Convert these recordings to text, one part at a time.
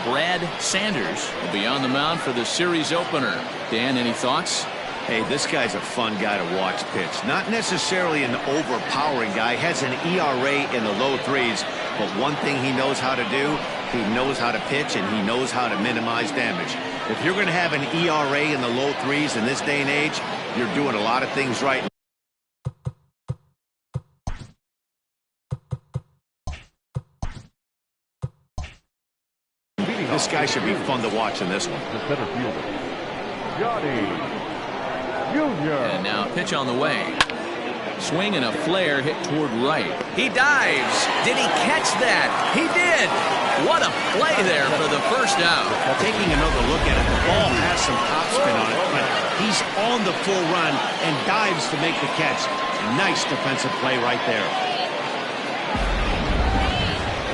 Brad Sanders will be on the mound for the series opener. Dan, any thoughts? Hey, this guy's a fun guy to watch pitch. Not necessarily an overpowering guy. Has an ERA in the low threes. But one thing he knows how to do, he knows how to pitch and he knows how to minimize damage. If you're going to have an ERA in the low threes in this day and age, you're doing a lot of things right. This guy should be fun to watch in this one. The center fielder, Johnny Jr. And now pitch on the way. Swing and a flare hit toward right. He dives. Did he catch that? He did. What a play there for the first out. Taking another look at it, the ball has some topspin on it, but he's on the full run and dives to make the catch. Nice defensive play right there.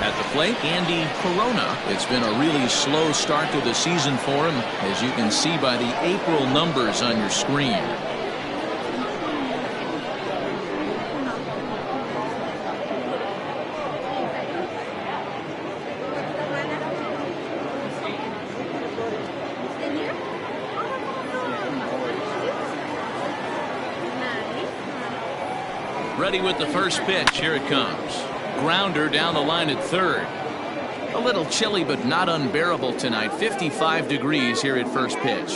At the plate, Andy Corona. It's been a really slow start to the season for him, as you can see by the April numbers on your screen. Ready with the first pitch. Here it comes. Grounder down the line at third. A little chilly but not unbearable tonight. 55 degrees here at first pitch.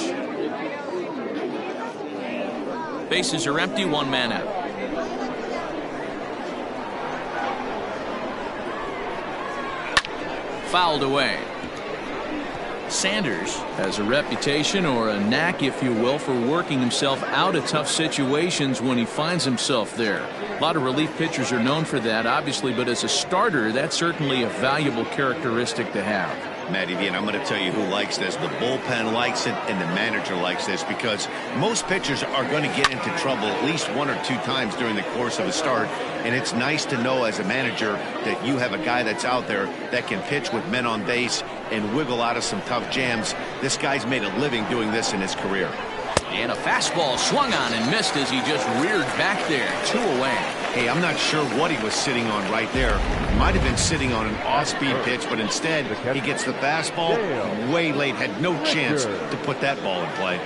Bases are empty, one man out. Fouled away. Sanders has a reputation, or a knack if you will, for working himself out of tough situations when he finds himself there. A lot of relief pitchers are known for that, obviously, but as a starter, that's certainly a valuable characteristic to have. Matty V, and I'm going to tell you who likes this. The bullpen likes it and the manager likes this, because most pitchers are going to get into trouble at least one or two times during the course of a start, and it's nice to know as a manager that you have a guy that's out there that can pitch with men on base and wiggle out of some tough jams. This guy's made a living doing this in his career. And a fastball swung on and missed as he just reared back there. 2 away. Hey, I'm not sure what he was sitting on right there. He might have been sitting on an off-speed pitch, but instead he gets the fastball way late. Had no chance to put that ball in play.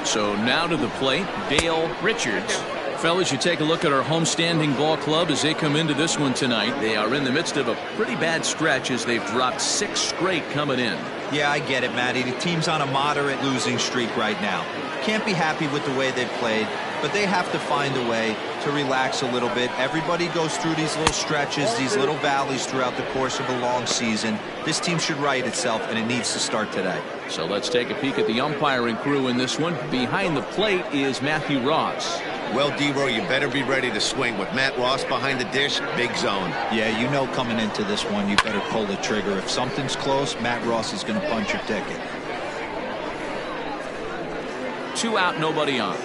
So now to the plate, Dale Richards. Fellas, you take a look at our homestanding ball club as they come into this one tonight. They are in the midst of a pretty bad stretch as they've dropped 6 straight coming in. Yeah, I get it, Matty. The team's on a moderate losing streak right now. Can't be happy with the way they've played, but they have to find a way to relax a little bit. Everybody goes through these little stretches, these little valleys throughout the course of a long season. This team should right itself, and it needs to start today. So let's take a peek at the umpiring crew in this one. Behind the plate is Matthew Ross. Well, D-Row, you better be ready to swing. With Matt Ross behind the dish, big zone. Yeah, you know coming into this one, you better pull the trigger. If something's close, Matt Ross is going to punch your ticket. 2 out, nobody on.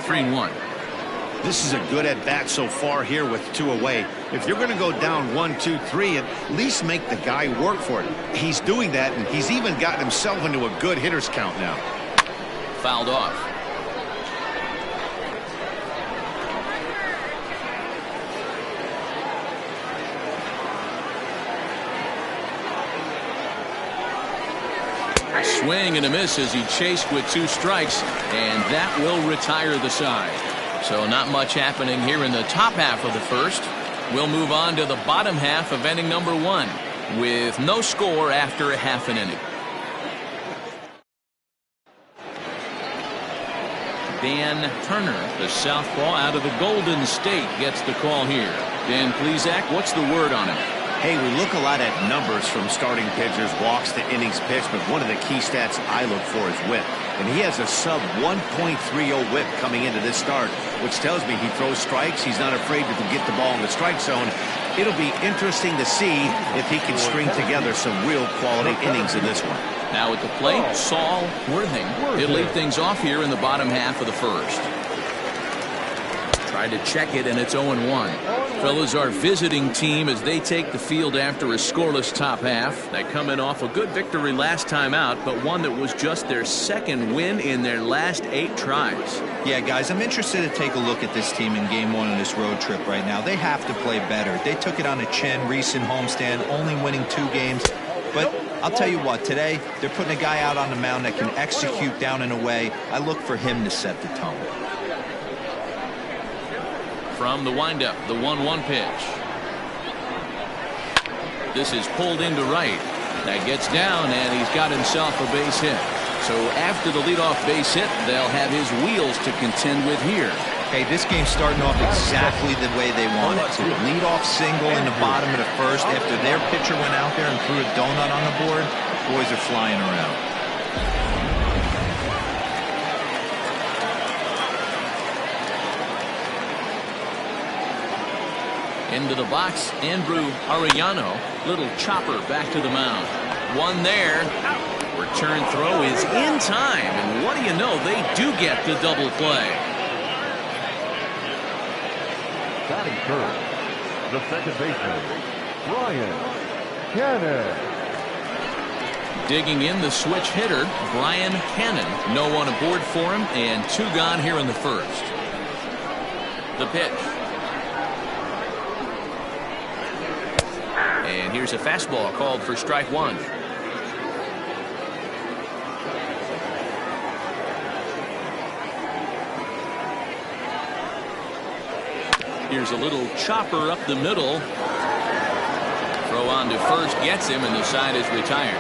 3-1. This is a good at-bat so far here with 2 away. If you're going to go down 1, 2, 3, at least make the guy work for it. He's doing that, and he's even gotten himself into a good hitter's count now. Fouled off. A swing and a miss as he chased with 2 strikes, and that will retire the side. So not much happening here in the top half of the first. We'll move on to the bottom half of inning number 1 with no score after a half an inning. Dan Turner, the southpaw out of the Golden State, gets the call here. Dan Plesac, what's the word on him? Hey, we look a lot at numbers from starting pitchers, walks to innings pitched, but one of the key stats I look for is whip. And he has a sub 1.30 whip coming into this start, which tells me he throws strikes. He's not afraid to get the ball in the strike zone. It'll be interesting to see if he can string together some real quality innings in this one. Now at the plate, Saul Worthing. He'll lead things off here in the bottom half of the first. Tried to check it, and it's 0-1. Fellas, our visiting team as they take the field after a scoreless top half. They come in off a good victory last time out, but one that was just their second win in their last 8 tries. Yeah, guys, I'm interested to take a look at this team in game 1 of this road trip right now. They have to play better. They took it on the chin, recent homestand, only winning 2 games. But I'll tell you what, today they're putting a guy out on the mound that can execute down and away. I look for him to set the tone. From the windup, the 1-1 pitch. This is pulled into right. That gets down, and he's got himself a base hit. So after the leadoff base hit, they'll have his wheels to contend with here. Hey, this game's starting off exactly the way they want it to. Leadoff single in the bottom of the first after their pitcher went out there and threw a donut on the board. Boys are flying around. Into the box, Andrew Arellano. Little chopper back to the mound. One there. Return throw is in time. And what do you know? They do get the double play. Batting first, the second baseman, Brian Cannon. Digging in the switch hitter, Brian Cannon. No one aboard for him, and 2 gone here in the first. The pitch. And here's a fastball called for strike 1. Here's a little chopper up the middle. Throw on to first gets him, and the side is retired.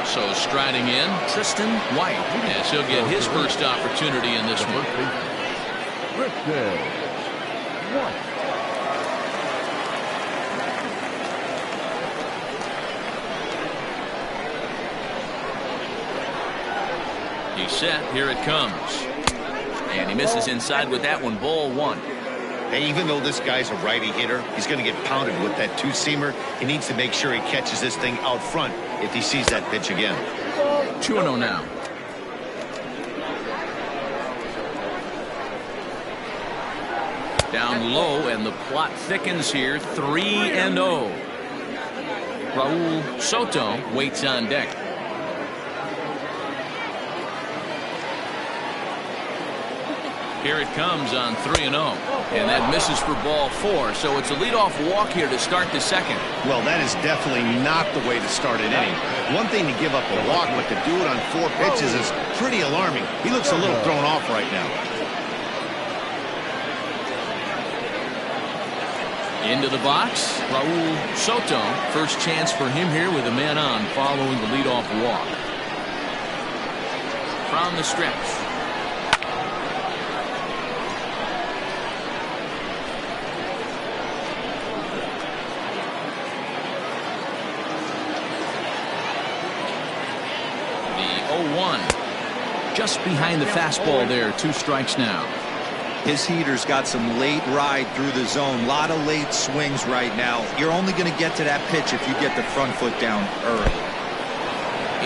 So striding in, Tristan White, as he'll get his first opportunity in this one. Tristan White. He's set. Here it comes. And he misses inside with that one. Ball 1. Hey, even though this guy's a righty hitter, he's going to get pounded with that 2-seamer. He needs to make sure he catches this thing out front if he sees that pitch again. 2-0 now. Down low, and the plot thickens here. 3-0. Raul Soto waits on deck. Here it comes on 3-0. And that misses for ball 4. So it's a leadoff walk here to start the second. Well, that is definitely not the way to start an inning. One thing to give up a walk, but to do it on 4 pitches is pretty alarming. He looks a little thrown off right now. Into the box, Raul Soto. First chance for him here with a man on following the leadoff walk. From the stretch. The 0-1. Just behind the fastball there. 2 strikes now. His heater's got some late ride through the zone. A lot of late swings right now. You're only going to get to that pitch if you get the front foot down early.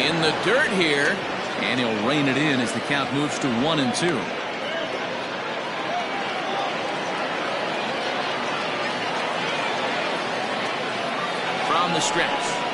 In the dirt here, and he'll rein it in as the count moves to 1-2. From the stretch.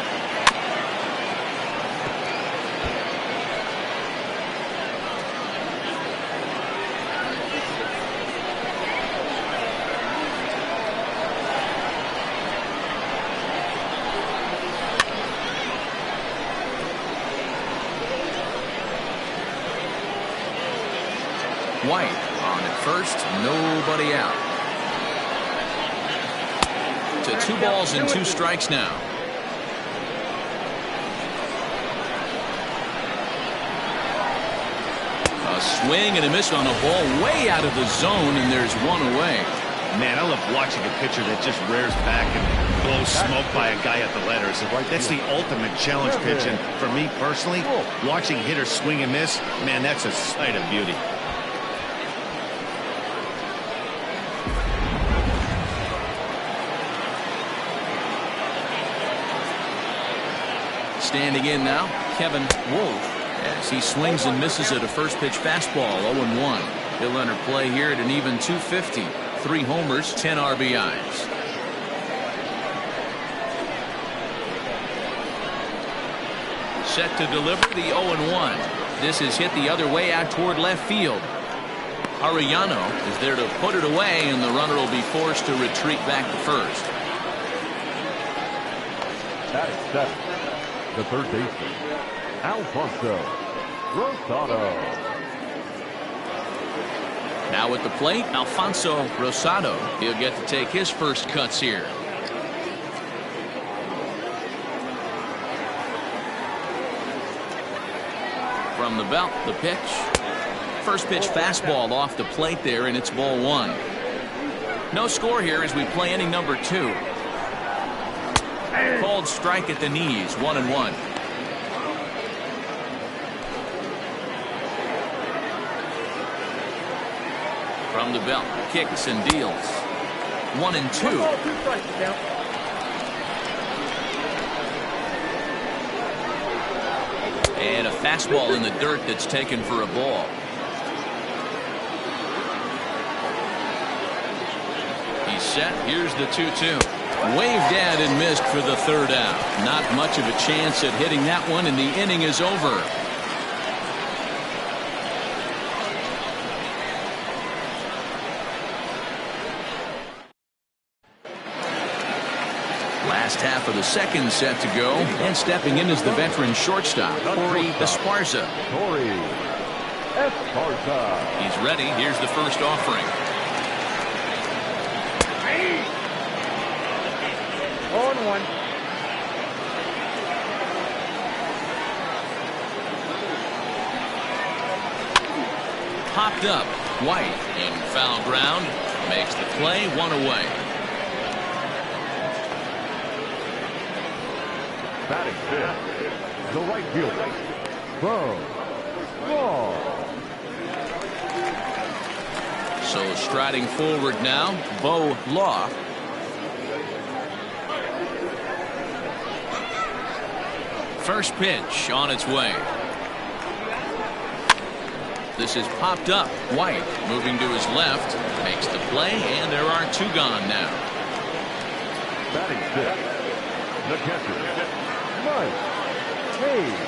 White on at first, nobody out. To 2 balls and 2 strikes now. A swing and a miss on a ball way out of the zone, and there's 1 away. Man, I love watching a pitcher that just rears back and blows smoke by a guy at the letters. That's the ultimate challenge pitch, and for me personally, watching hitters swing and miss, man, that's a sight of beauty. Standing in now, Kevin Wolf, as he swings and misses at a first pitch fastball, 0-1. He'll enter play here at an even 250. 3 homers, 10 RBIs. Set to deliver the 0-1. This is hit the other way out toward left field. Arellano is there to put it away, and the runner will be forced to retreat back to first. At second, the third baseman, Alfonso Rosado. Now at the plate, Alfonso Rosado. He'll get to take his first cuts here. From the belt, the pitch. First pitch fastball off the plate there, and it's ball 1. No score here as we play inning number 2. Called strike at the knees, 1-1. From the belt, kicks and deals. 1-2. And a fastball in the dirt that's taken for a ball. He's set. Here's the 2-2. Waved at and missed for the third out. Not much of a chance at hitting that one, and the inning is over. Last half of the second set to go, and stepping in is the veteran shortstop, Corey Esparza. Corey Esparza. He's ready. Here's the first offering. 0-1. Popped up. White in foul ground. Makes the play, 1 away. Batting fifth, the right fielder, Bo Law. So striding forward now, Bo Law. First pitch on its way. This is popped up. White moving to his left, makes the play, and there are 2 gone now. Batting fifth, the catcher, Mike Hayes.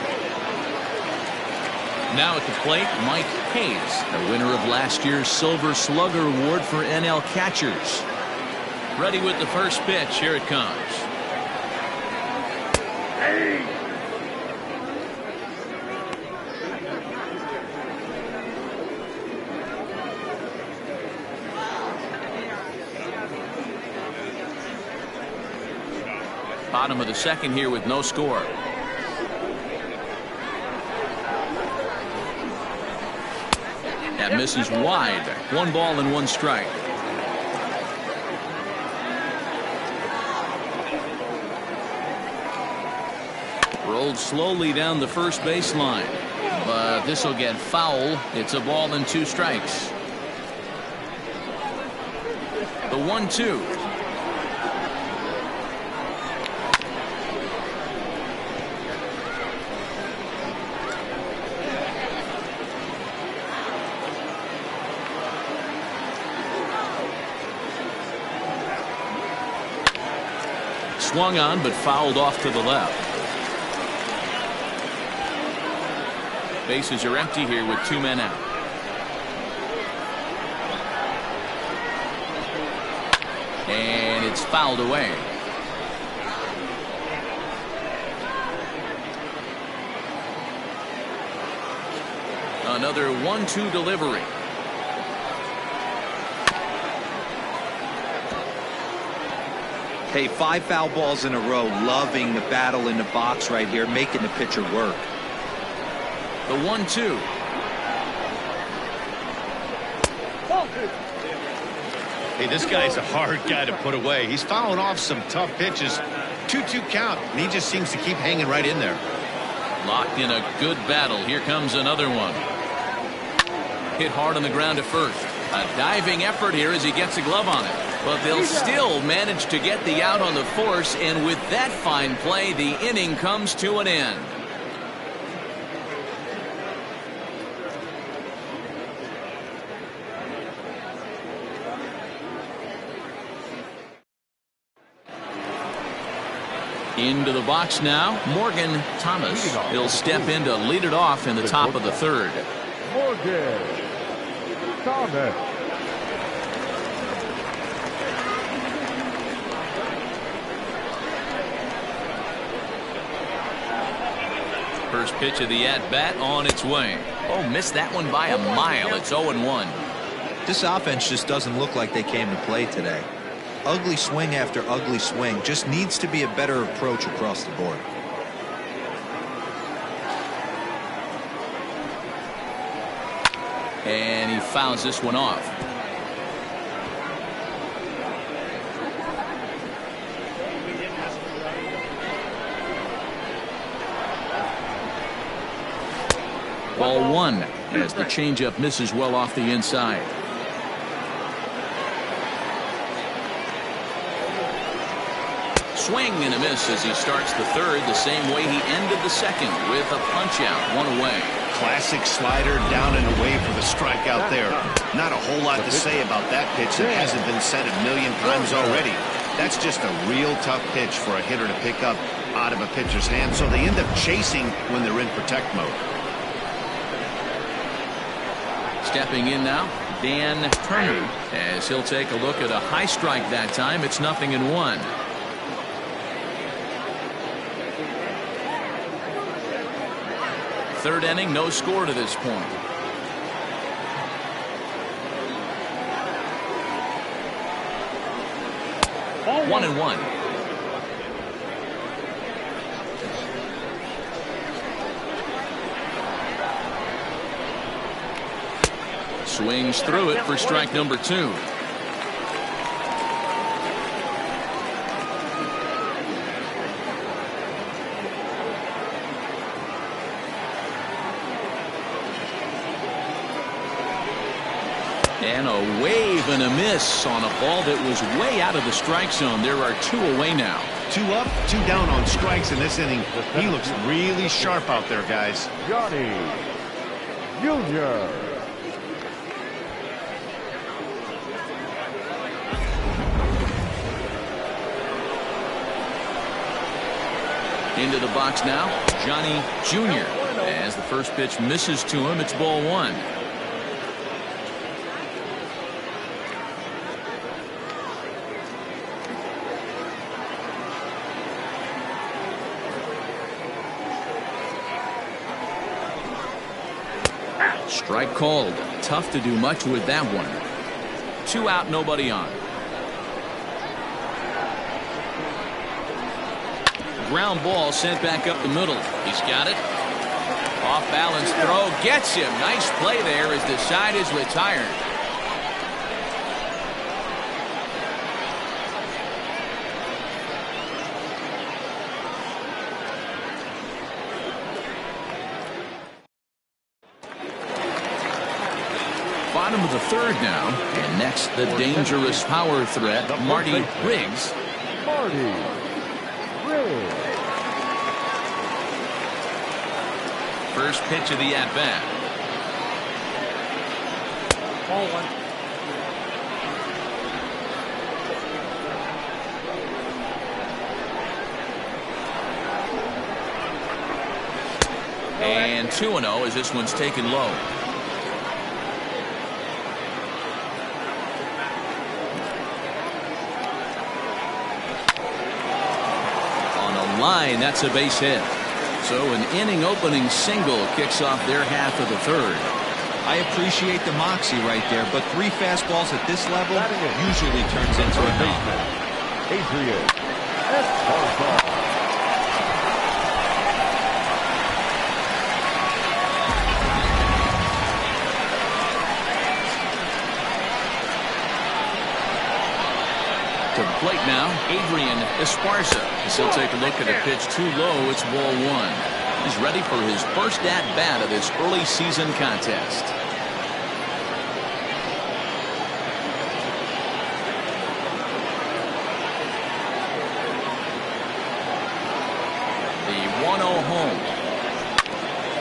Now at the plate, Mike Hayes, the winner of last year's Silver Slugger Award for NL catchers. Ready with the first pitch. Here it comes. Bottom of the second here with no score. That misses wide. 1 ball and 1 strike. Rolled slowly down the first baseline, but this will get foul. It's a ball and 2 strikes. The 1-2. Swung on, but fouled off to the left. Bases are empty here with 2 men out. And it's fouled away. Another 1-2 delivery. Hey, 5 foul balls in a row. Loving the battle in the box right here, making the pitcher work. The 1-2. Hey, this guy's a hard guy to put away. He's fouling off some tough pitches. 2-2 count, and he just seems to keep hanging right in there. Locked in a good battle. Here comes another one. Hit hard on the ground at first. A diving effort here as he gets a glove on it. But they'll still manage to get the out on the force, and with that fine play, the inning comes to an end. Into the box now, Morgan Thomas. He'll step in to lead it off in the top of the third. Morgan Thomas. First pitch of the at-bat on its way. Oh, missed that one by a mile. It's 0-1. This offense just doesn't look like they came to play today. Ugly swing after ugly swing. Just needs to be a better approach across the board. And he fouls this one off. Ball one as the changeup misses well off the inside. Swing and a miss as he starts the third the same way he ended the second with a punch out, one away. Classic slider down and away for the strikeout there. Not a whole lot to say about that pitch that hasn't been said a million times already. That's just a real tough pitch for a hitter to pick up out of a pitcher's hand, so they end up chasing when they're in protect mode. Stepping in now, Dan Turner, as he'll take a look at a high strike that time. It's 0-1. Third inning, no score to this point. Ball 1-1. Swings through it for strike number 2. And a wave and a miss on a ball that was way out of the strike zone. There are 2 away now. 2 up, 2 down on strikes in this inning. He looks really sharp out there, guys. Johnny Jr. Into the box now, Johnny Jr. As the first pitch misses to him, it's ball 1. Strike called. Tough to do much with that one. 2 out, nobody on. Ground ball sent back up the middle. He's got it. Off balance throw gets him. Nice play there as the side is retired. Bottom of the third now, and next the dangerous power threat, Marty Riggs. Marty Riggs. First pitch of the at-bat. Ball 1. And 2-0 as this one's taken low. Line, that's a base hit. So an inning opening single kicks off their half of the third. I appreciate the moxie right there, but 3 fastballs at this level usually turns into a knock. Adrian Esparza. To the plate now, Adrian Esparza. As he'll take a look at a pitch too low, it's ball 1. He's ready for his first at-bat of this early season contest.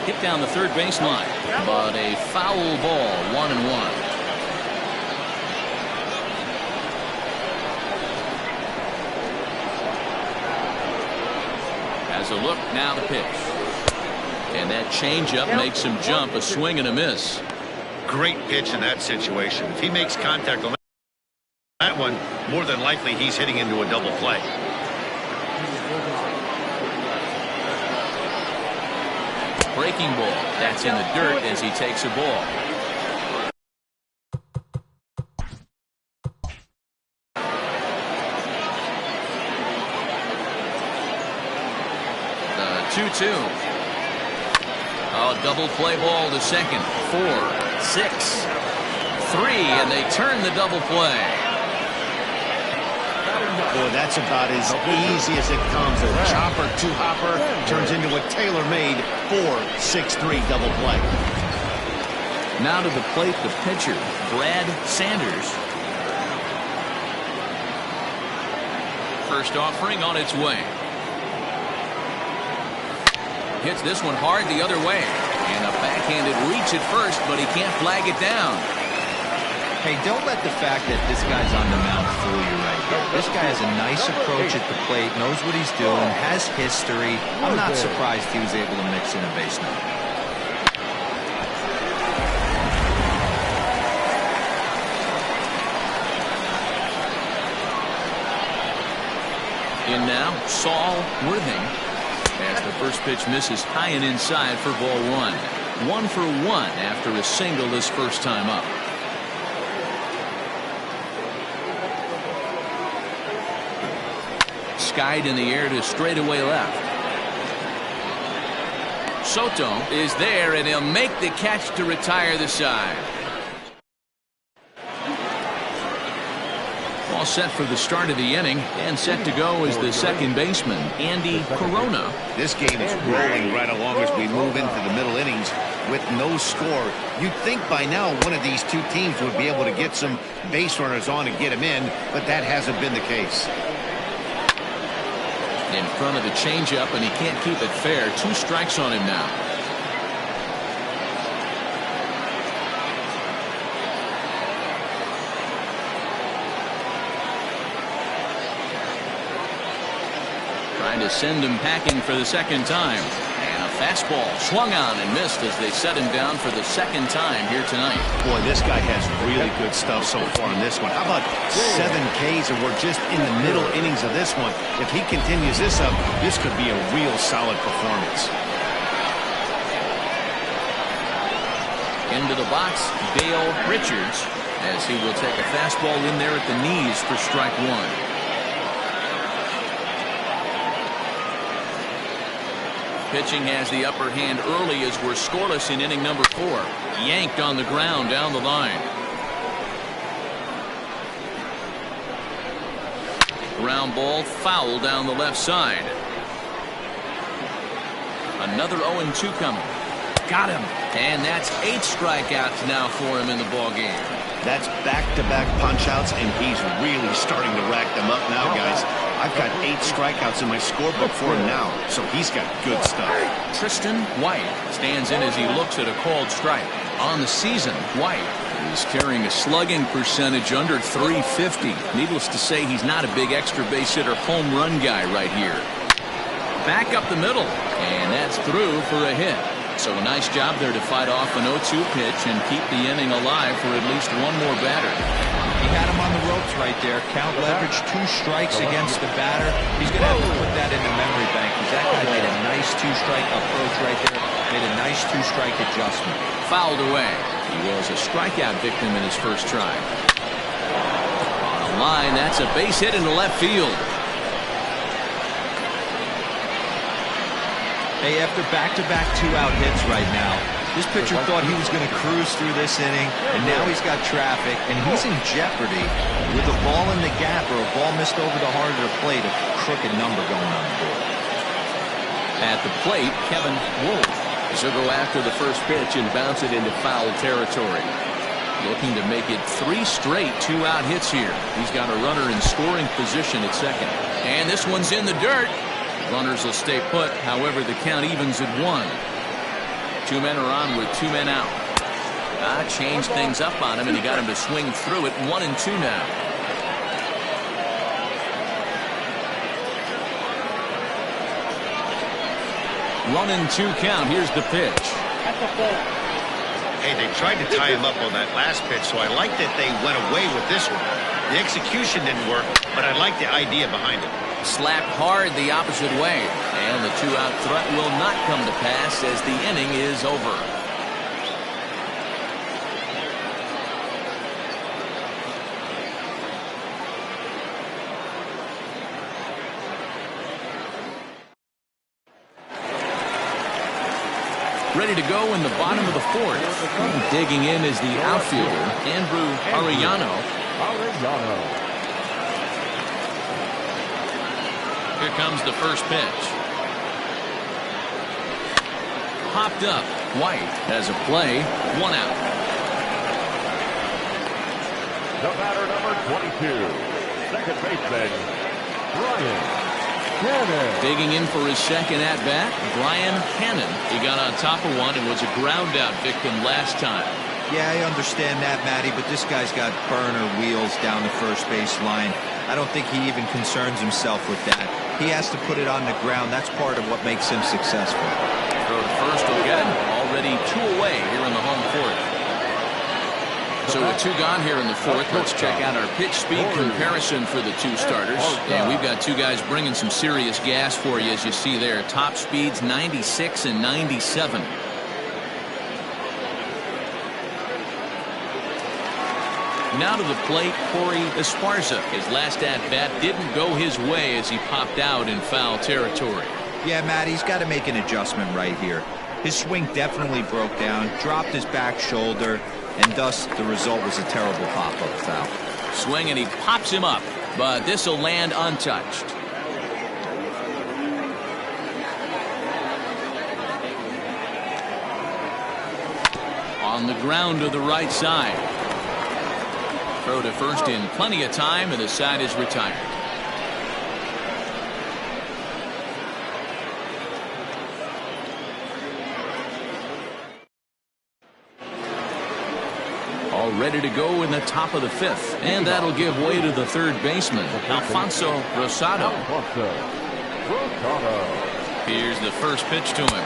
hit down the third baseline, but a foul ball, 1-1. As a look, now the pitch. And that changeup makes him jump, a swing and a miss. Great pitch in that situation. If he makes contact on that one, more than likely he's hitting into a double play. Breaking ball. That's in the dirt as he takes a ball. The 2-2. Oh, double play ball to second. 4, 6, 3, and they turn the double play. Boy, that's about as easy as it comes. A chopper, two-hopper turns into a tailor-made 4-6-3 double play. Now to the plate, the pitcher, Brad Sanders. First offering on its way. Hits this one hard the other way. And a backhanded reach at first, but he can't flag it down. Hey, don't let the fact that this guy's on the mound fool you right here. This guy has a nice approach at the plate, knows what he's doing, has history. I'm not surprised he was able to mix in a base number. In now, Saul Worthing. As the first pitch misses high and inside for ball 1. 1 for 1 after a single his first time up. Skied in the air to straightaway left. Soto is there, and he'll make the catch to retire the side. All set for the start of the inning, and set to go is the second baseman, Andy Corona. This game is rolling right along as we move into the middle innings with no score. You'd think by now one of these two teams would be able to get some base runners on and get them in, but that hasn't been the case. In front of the changeup, and he can't keep it fair. 2 strikes on him now. Trying to send him packing for the second time. And a fastball swung on and missed as they set him down for the second time here tonight. Boy, this guy has really good stuff so far in this one. How about 7 Ks, and we're just in the middle innings of this one. If he continues this up, this could be a real solid performance. Into the box, Dale Richards, as he will take a fastball in there at the knees for strike 1. Pitching has the upper hand early as we're scoreless in inning number 4. Yanked on the ground down the line. Ground ball foul down the left side. Another 0-2 coming. Got him. And that's 8 strikeouts now for him in the ballgame. That's back-to-back punch-outs, and he's really starting to rack them up now, guys. I've got 8 strikeouts in my scorebook for him now, so he's got good stuff. Tristan White stands in as he looks at a called strike. On the season, White is carrying a slugging percentage under .350. Needless to say, he's not a big extra base hitter home run guy right here. Back up the middle, and that's through for a hit. So a nice job there to fight off an 0-2 pitch and keep the inning alive for at least one more batter. He had him on the ropes right there. Count leverage, 2 strikes against the batter. He's going to have to put that in the memory bank, because that guy made a nice 2-strike approach right there. Made a nice 2-strike adjustment. Fouled away. He was a strikeout victim in his first try. On a line, that's a base hit into left field. Hey, after back-to-back 2-out hits right now, this pitcher thought he was going to cruise through this inning, and now he's got traffic, and he's in jeopardy with a ball in the gap or a ball missed over the heart of the plate, a crooked number going on the board. At the plate, Kevin Wolf. He'll go after the first pitch and bounce it into foul territory. Looking to make it 3 straight 2-out hits here. He's got a runner in scoring position at second. And this one's in the dirt. Runners will stay put, however the count evens at 1. Two men are on with two men out. Changed things up on him, and he got him to swing through it. 1-2 now. 1-2 count. Here's the pitch. Hey, they tried to tie him up on that last pitch, so I like that they went away with this one. The execution didn't work, but I like the idea behind it. Slapped hard the opposite way, and the two-out threat will not come to pass as the inning is over. Ready to go in the bottom of the fourth. Digging in is the outfielder, Andrew Arellano. Here comes the first pitch. Popped up. White has a play. One out. The batter, number 22, second baseman, Brian Cannon. Digging in for his second at-bat, Brian Cannon. He got on top of one and was a ground-out victim last time. Yeah, I understand that, Matty, but this guy's got burner wheels down the first base line. I don't think he even concerns himself with that. He has to put it on the ground. That's part of what makes him successful. Throw to first will get him. Already two away here in the home fourth. So with two gone here in the fourth, let's check out our pitch speed comparison for the two starters. And we've got two guys bringing some serious gas for you, as you see there. Top speeds 96 and 97. Now to the plate, Corey Esparza. His last at-bat didn't go his way as he popped out in foul territory. Yeah, Matt, he's got to make an adjustment right here. His swing definitely broke down, dropped his back shoulder, and thus the result was a terrible pop-up foul. Swing, and he pops him up, but this will land untouched. On the ground to the right side. Throw to first in plenty of time, and the side is retired. All ready to go in the top of the fifth, and that'll give way to the third baseman, Alfonso Rosado. Here's the first pitch to him.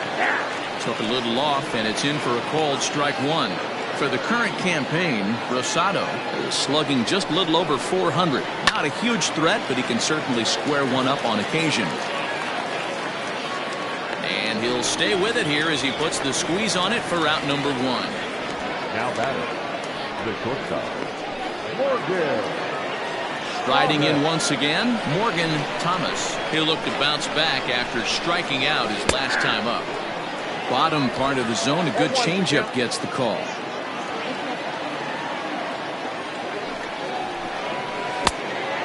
Took a little off, and it's in for a called strike one. For the current campaign, Rosado is slugging just a little over 400. Not a huge threat, but he can certainly square one up on occasion. And he'll stay with it here as he puts the squeeze on it for out number one. Now batter, the shortstop, Morgan. Striding in once again, Morgan Thomas. He'll look to bounce back after striking out his last time up. Bottom part of the zone, a good changeup gets the call.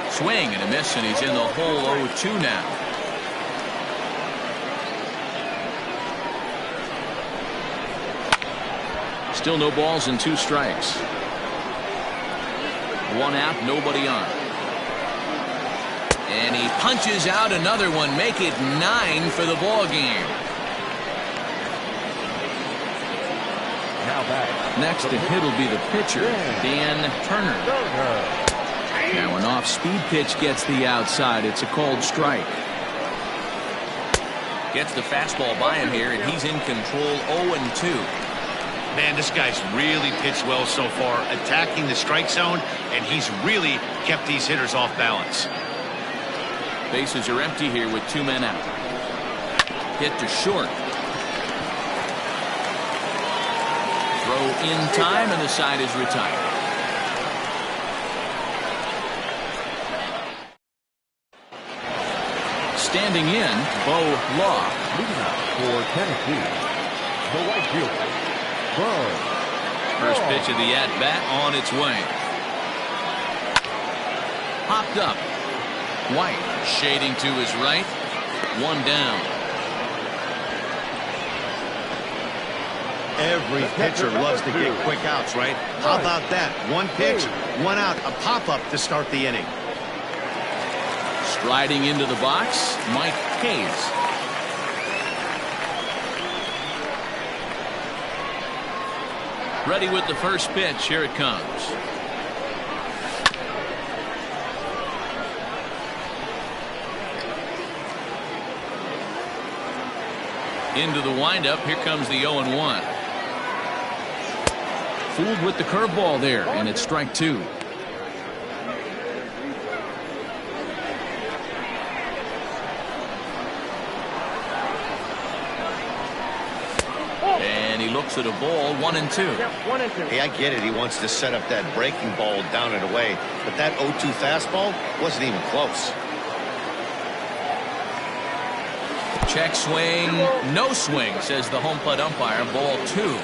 Swing and a miss, and he's in the hole 0-2 now. Still no balls and two strikes. One out, nobody on. And he punches out another one, make it 9 for the ball game. Now back. Next to hit will be the pitcher, Dan Turner. Now an off-speed pitch gets the outside. It's a called strike. Gets the fastball by him here, and he's in control 0-2. Man, this guy's really pitched well so far, attacking the strike zone, and he's really kept these hitters off balance. Bases are empty here with two men out. Hit to short. Throw in time, and the side is retired. Standing in, Bo Law. Leading up for Tennessee, the right fielder, Bo. First pitch of the at-bat on its way. Popped up. White shading to his right. One down. Every pitcher loves to get quick outs, right? How about that? One pitch, one out, a pop-up to start the inning. Striding into the box, Mike Hayes. Ready with the first pitch. Here it comes. Into the windup. Here comes the 0-1. Fooled with the curveball there, and it's strike two. And he looks at a ball, 1-2. Hey, I get it. He wants to set up that breaking ball down and away, but that 0-2 fastball wasn't even close. Check swing, no swing, says the home plate umpire. Ball two.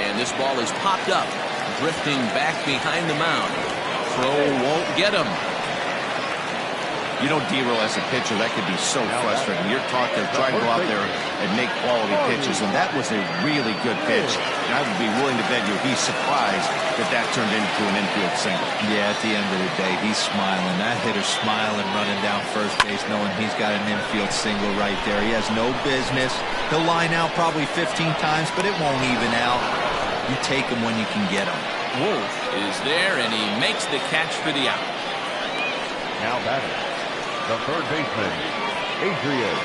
And this ball is popped up, drifting back behind the mound. Throw won't get him. You know, D-Roll, as a pitcher, that could be so frustrating. You're taught to try to go out there and make quality pitches, and that was a really good pitch. And I would be willing to bet you he's surprised that that turned into an infield single. Yeah, at the end of the day, he's smiling. That hitter's smiling, running down first base, knowing he's got an infield single right there. He has no business. He'll line out probably 15 times, but it won't even out. You take him when you can get him. Wolf is there, and he makes the catch for the out. Now batting, the third baseman, Adrian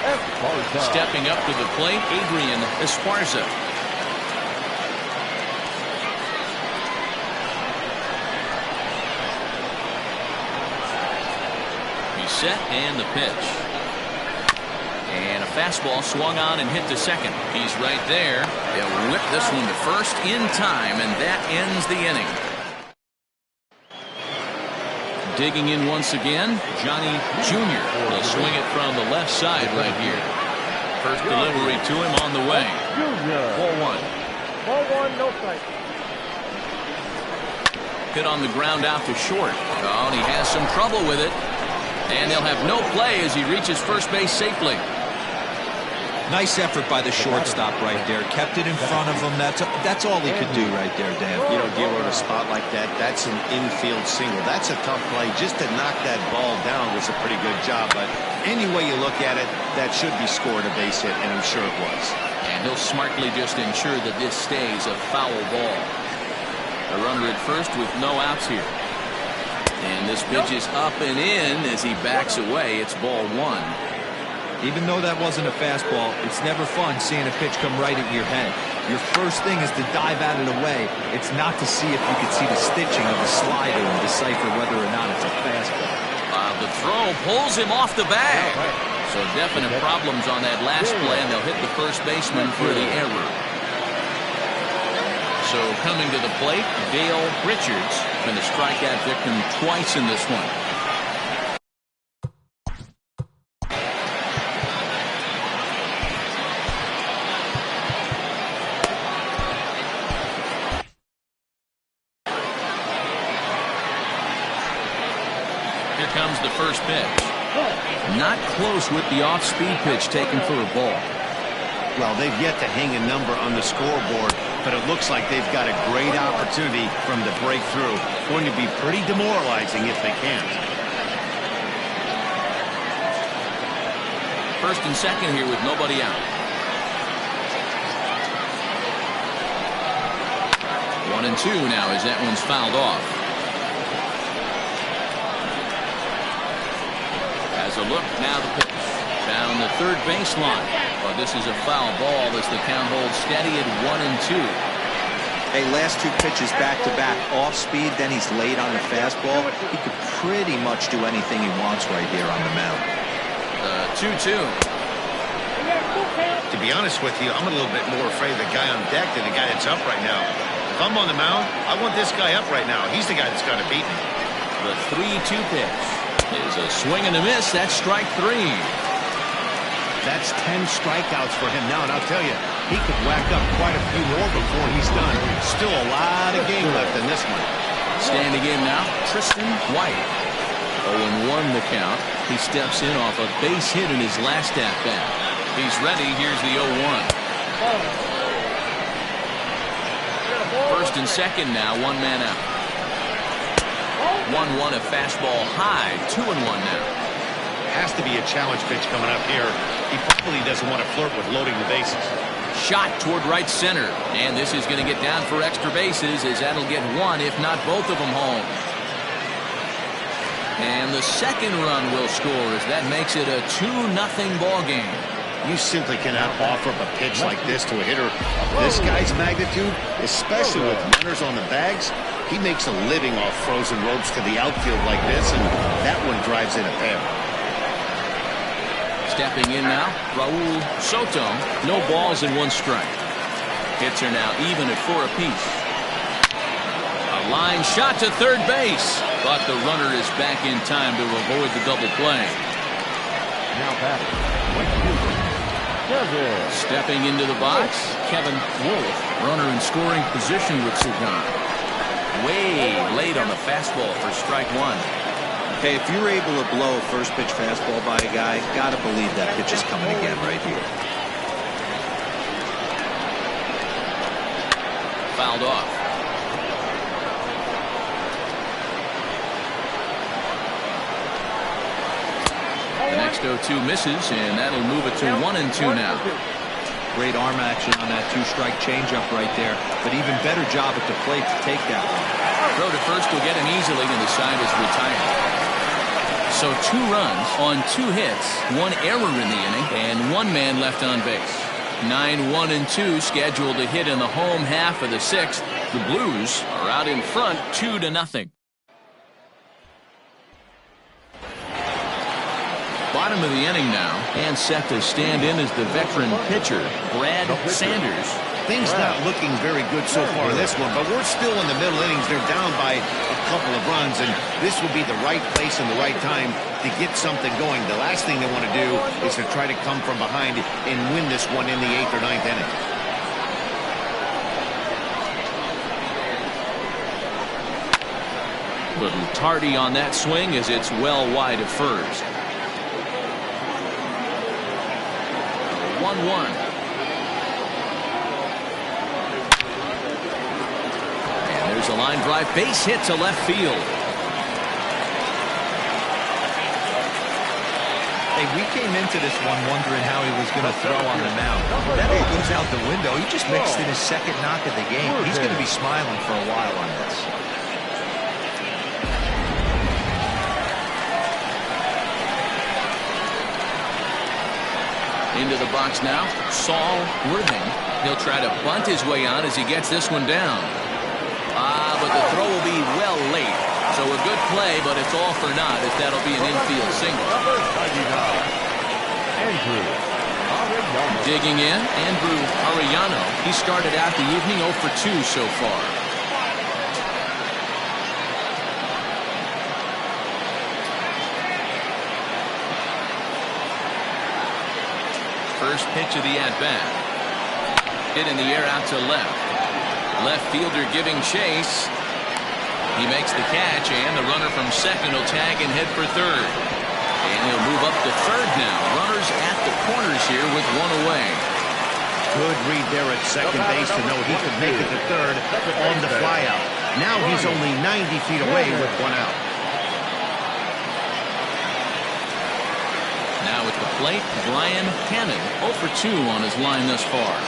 Esparza. Stepping up to the plate, Adrian Esparza. He's set, and the pitch. And a fastball swung on and hit to second. He's right there. He'll whip this one to first in time, and that ends the inning. Digging in once again, Johnny Jr. will swing it from the left side right here. First delivery to him on the way. 4-1. Ball one, no strike. Hit on the ground out to short. Oh, and he has some trouble with it. And they'll have no play as he reaches first base safely. Nice effort by the shortstop right there. Kept it in front of him. That's all he could do right there, Dan. You know, deal with a spot like that, that's an infield single. That's a tough play. Just to knock that ball down was a pretty good job. But any way you look at it, that should be scored a base hit, and I'm sure it was. And he'll smartly just ensure that this stays a foul ball. A runner at first with no outs here. And this pitch is up and in as he backs away. It's ball one. Even though that wasn't a fastball, it's never fun seeing a pitch come right at your head. Your first thing is to dive at it away. It's not to see if you can see the stitching of the slider and decipher whether or not it's a fastball. The throw pulls him off the bag. So definite problems on that last play, and they'll hit the first baseman for the error. So coming to the plate, Dale Richards, been a strikeout victim twice in this one. Comes the first pitch. Not close with the off-speed pitch taken for a ball. Well, they've yet to hang a number on the scoreboard, but it looks like they've got a great opportunity from the breakthrough. Going to be pretty demoralizing if they can't. First and second here with nobody out. 1-2 now as that one's fouled off. A look, now the pitch down the third baseline. But this is a foul ball as the count holds steady at 1-2. Hey, last two pitches back-to-back, off speed, then he's late on the fastball. He could pretty much do anything he wants right here on the mound. 2-2. To be honest with you, I'm a little bit more afraid of the guy on deck than the guy that's up right now. If I'm on the mound, I want this guy up right now. He's the guy that's got to beat me. The 3-2 pitch is a swing and a miss. That's strike three. That's 10 strikeouts for him now, and I'll tell you, he could whack up quite a few more before he's done. Still a lot of game left in this one. Standing in now, Tristan White. 0-1 the count. He steps in off a base hit in his last at-bat. He's ready. Here's the 0-1. First and second now, one man out. 1-1 a fastball high. 2-1 now. Has to be a challenge pitch coming up here. He probably doesn't want to flirt with loading the bases. Shot toward right center. And this is going to get down for extra bases, as that'll get one, if not both of them, home. And the second run will score, as that makes it a 2-0 ball game. You simply cannot offer up a pitch like this to a hitter this guy's magnitude, especially with runners on the bags. He makes a living off frozen ropes to the outfield like this, and that one drives in a pair. Stepping in now, Raul Soto. No balls and 1 strike. Hits are now even at 4 apiece. A line shot to third base, but the runner is back in time to avoid the double play. Now batting, Kevin. Stepping into the box, Kevin Wolf. Runner in scoring position with Sugan. Way late on the fastball for strike 1. Hey, if you're able to blow a first pitch fastball by a guy, gotta believe that pitch is coming again right here. Fouled off. The next 0-2 misses, and that'll move it to 1-2 now. Great arm action on that 2-strike changeup right there, but even better job at the plate to take that one. Throw to first will get him easily, and the side is retired. So 2 runs on 2 hits, 1 error in the inning, and 1 man left on base. 9-1-2 scheduled to hit in the home half of the 6th. The Blues are out in front 2-0. Bottom of the inning now, and set to stand in as the veteran pitcher, Brad Sanders. Things not looking very good so far in this one, but we're still in the middle innings. They're down by a couple of runs, and this will be the right place and the right time to get something going. The last thing they want to do is to try to come from behind and win this one in the 8th or 9th inning. Little tardy on that swing, as it's well wide of first. 1-1. There's a line drive, base hit to left field. Hey, we came into this one wondering how he was going to throw on the mound. That all goes out the window. He just mixed in his second knock of the game. He's going to be smiling for a while on this. Into the box now, Saul Worthing. He'll try to bunt his way on as he gets this one down. But the throw will be well late. So a good play, but it's all for naught, if that'll be an infield single. Digging in, Andrew Arellano. He started out the evening 0 for 2 so far. First pitch of the at-bat. Hit in the air out to left. Left fielder giving chase. He makes the catch, and the runner from second will tag and head for third. And he'll move up to third now. Runners at the corners here with 1 away. Good read there at second base to know he could make it to third on the flyout. Now he's only 90 feet away with 1 out. Now at the plate, Brian Cannon, 0 for 2 on his line thus far.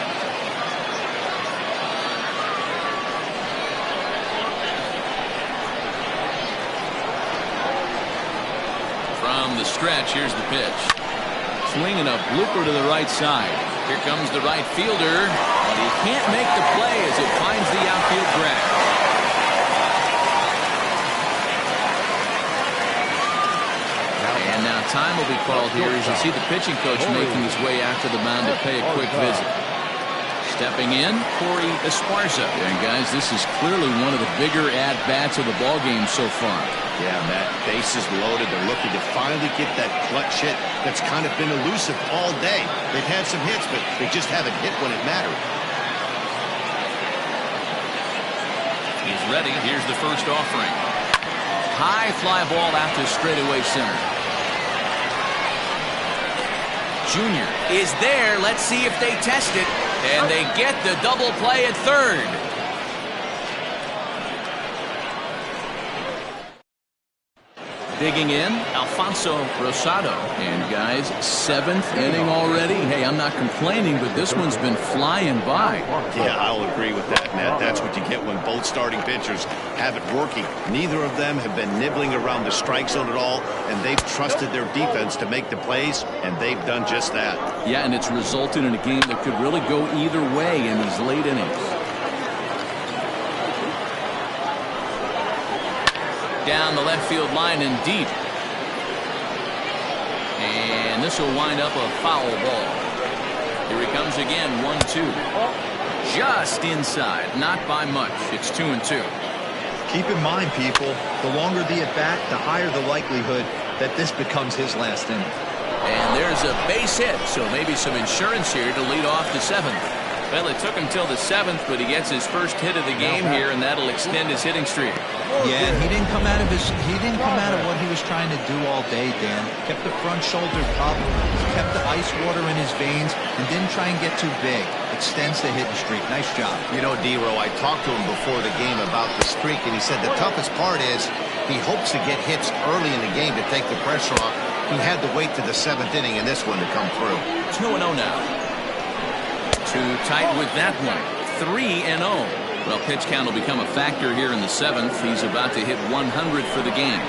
From the stretch, here's the pitch. Swinging a blooper to the right side. Here comes the right fielder, but he can't make the play as it finds the outfield grass. And now time will be called here as you see the pitching coach making his way out to the mound to pay a quick visit. Stepping in, Corey Esparza. And guys, this is clearly one of the bigger at-bats of the ballgame so far. Yeah, Matt, bases loaded. They're looking to finally get that clutch hit that's kind of been elusive all day. They've had some hits, but they just haven't hit when it mattered. He's ready. Here's the first offering. High fly ball out to straightaway center. Junior is there. Let's see if they test it. And they get the double play at third. Digging in, Alfonso Rosado. And guys, 7th inning already. Hey, I'm not complaining, but this one's been flying by. Yeah, I'll agree with that, Matt. That's what you get when both starting pitchers have it working. Neither of them have been nibbling around the strike zone at all, and they've trusted their defense to make the plays, and they've done just that. Yeah, and it's resulted in a game that could really go either way in these late innings. Down the left field line and deep. And this will wind up a foul ball. Here he comes again, 1-2. Just inside, not by much. It's 2-2. Keep in mind, people, the longer the at-bat, the higher the likelihood that this becomes his last inning. And there's a base hit, so maybe some insurance here to lead off the 7th. Well, it took him till the 7th, but he gets his first hit of the game here, and that'll extend his hitting streak. Yeah, and he didn't come out of what he was trying to do all day, Dan. Kept the front shoulder up, kept the ice water in his veins, and didn't try and get too big. Extends the hitting streak. Nice job. You know, D-Row, I talked to him before the game about the streak, and he said the toughest part is he hopes to get hits early in the game to take the pressure off. He had to wait to the 7th inning in this one to come through. 2-0 now. Too tight with that one. 3-0. Well, pitch count will become a factor here in the 7th. He's about to hit 100 for the game.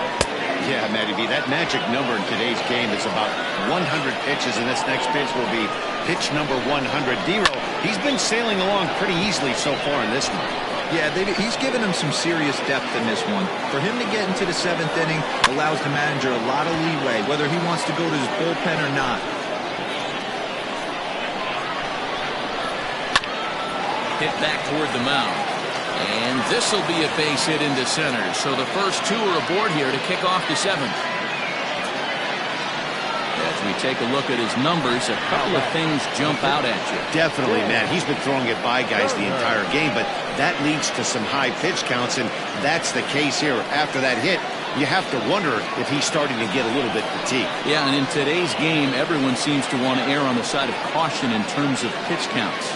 Yeah, Matty B, that magic number in today's game is about 100 pitches, and this next pitch will be pitch number 100. D-Row, he's been sailing along pretty easily so far in this one. Yeah, he's given him some serious depth in this one. For him to get into the 7th inning allows the manager a lot of leeway, whether he wants to go to his bullpen or not. Hit back toward the mound. And this will be a base hit into center. So the first 2 are aboard here to kick off the 7th. As we take a look at his numbers, a couple of things jump out at you. Definitely, man. He's been throwing it by guys the entire game, but that leads to some high pitch counts, and that's the case here. After that hit, you have to wonder if he's starting to get a little bit fatigued. Yeah, and in today's game, everyone seems to want to err on the side of caution in terms of pitch counts.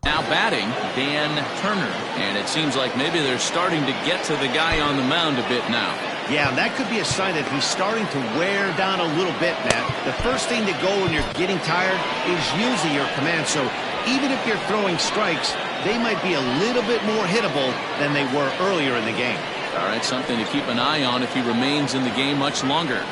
Now batting, Dan Turner. And it seems like maybe they're starting to get to the guy on the mound a bit now. Yeah, and that could be a sign that he's starting to wear down a little bit, Matt. The first thing to go when you're getting tired is using your command. So even if you're throwing strikes, they might be a little bit more hittable than they were earlier in the game. All right, something to keep an eye on if he remains in the game much longer.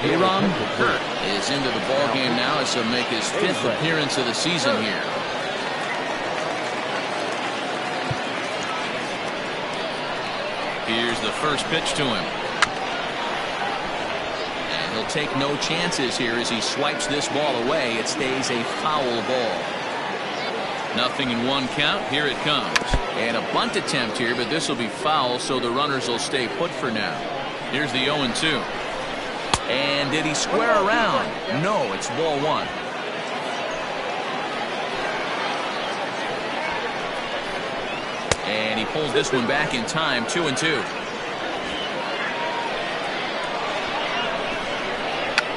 Aaron Hurt is into the ball game now as he'll make his 5th appearance of the season here. Here's the first pitch to him. And he'll take no chances here as he swipes this ball away. It stays a foul ball. 0-1 count. Here it comes. And a bunt attempt here, but this will be foul, so the runners will stay put for now. Here's the 0-2. And did he square around? No, it's ball 1. And he pulls this one back in time, 2-2.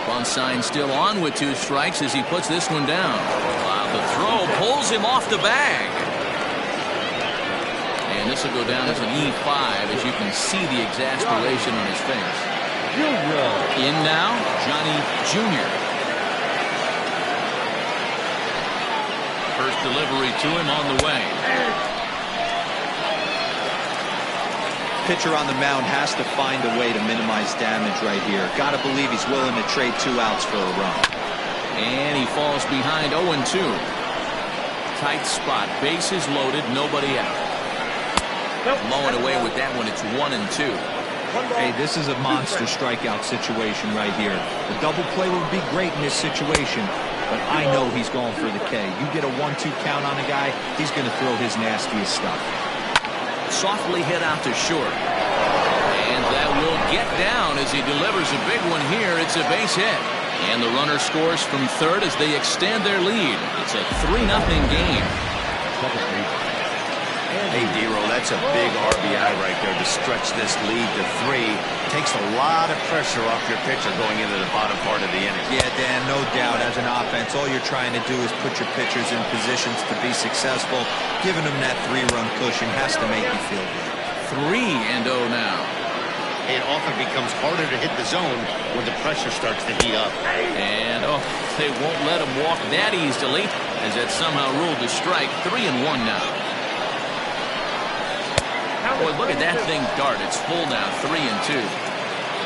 Bunt sign still on with 2 strikes as he puts this one down. Wow, the throw pulls him off the bag. And this will go down as an E5 as you can see the exasperation on his face. In now, Johnny Jr. First delivery to him on the way. Pitcher on the mound has to find a way to minimize damage right here. Gotta believe he's willing to trade 2 outs for a run. And he falls behind 0-2. Tight spot, bases loaded, nobody out. Mowing away with that one, it's 1-2. Hey, this is a monster strikeout situation right here. The double play would be great in this situation, but I know he's going for the K. You get a 1-2 count on a guy, he's going to throw his nastiest stuff. Softly hit out to short. And that will get down as he delivers a big one here. It's a base hit. And the runner scores from third as they extend their lead. It's a 3-0 game. Hey, Dero, that's a big RBI right there to stretch this lead to 3. Takes a lot of pressure off your pitcher going into the bottom part of the inning. Yeah, Dan, no doubt. As an offense, all you're trying to do is put your pitchers in positions to be successful. Giving them that 3-run cushion has to make you feel good. 3-0 now. It often becomes harder to hit the zone when the pressure starts to heat up. And, they won't let him walk that easily, as that's somehow ruled a strike. 3-1 now. Boy, look at that thing dart. It's full now, 3-2.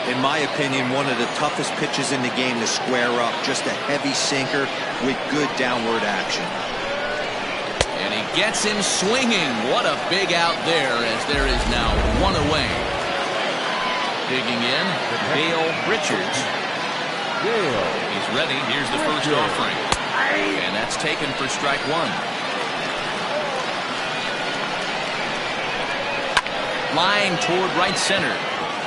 In my opinion, one of the toughest pitches in the game to square up. Just a heavy sinker with good downward action. And he gets him swinging. What a big out there, as there is now 1 away. Digging in, Dale Richards. He's ready. Here's the first offering. And that's taken for strike 1. Line toward right center.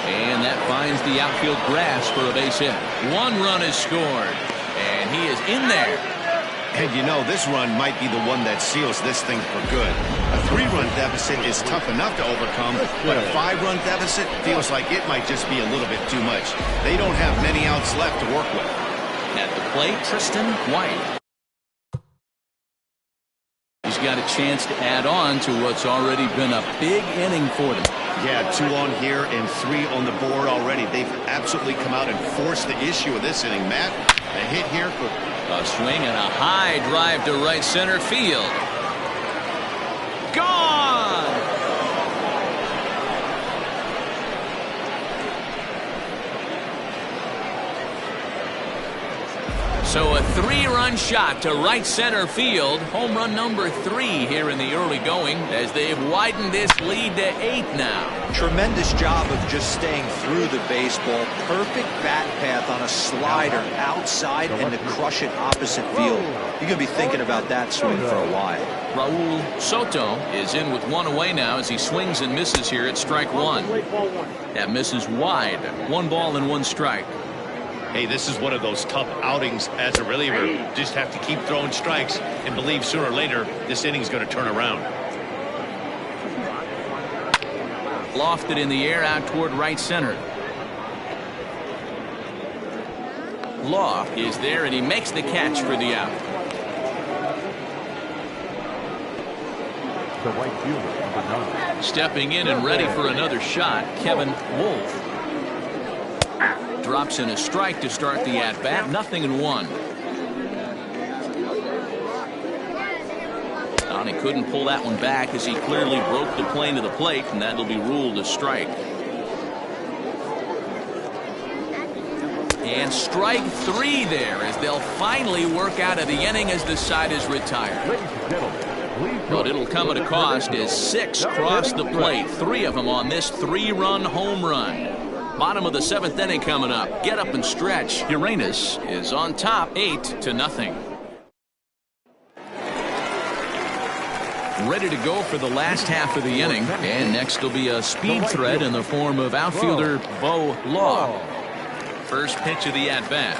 And that finds the outfield grass for a base hit. 1 run is scored. And he is in there. And you know, this run might be the one that seals this thing for good. A 3-run deficit is tough enough to overcome, but a 5-run deficit feels like it might just be a little bit too much. They don't have many outs left to work with. At the plate, Tristan White. He's got a chance to add on to what's already been a big inning for them. Yeah, 2 on here and 3 on the board already. They've absolutely come out and forced the issue of this inning. Matt, a hit here for a swing and a high drive to right center field. Gone! So a 3-run shot to right center field. Home run number 3 here in the early going, as they've widened this lead to 8 now. Tremendous job of just staying through the baseball. Perfect bat path on a slider outside and to crush it opposite field. You're going to be thinking about that swing for a while. Raul Soto is in with 1 away now as he swings and misses here at strike 1. That misses wide. 1 ball and 1 strike. Hey, this is one of those tough outings as a reliever. Just have to keep throwing strikes and believe sooner or later this inning's going to turn around. Lofted in the air out toward right center. Law is there and he makes the catch for the out. The right fielder, number 9. Stepping in and ready for another shot, Kevin Wolf. Drops in a strike to start the at-bat. 0-1. He couldn't pull that one back as he clearly broke the plane to the plate, and that'll be ruled a strike. And strike 3 there as they'll finally work out of the inning as the side is retired. But it'll come at a cost as 6 cross the plate. 3 of them on this 3-run home run. Bottom of the 7th inning coming up. Get up and stretch. Uranus is on top 8-0. Ready to go for the last half of the inning. And next will be a speed threat in the form of outfielder Bo Law. First pitch of the at-bat.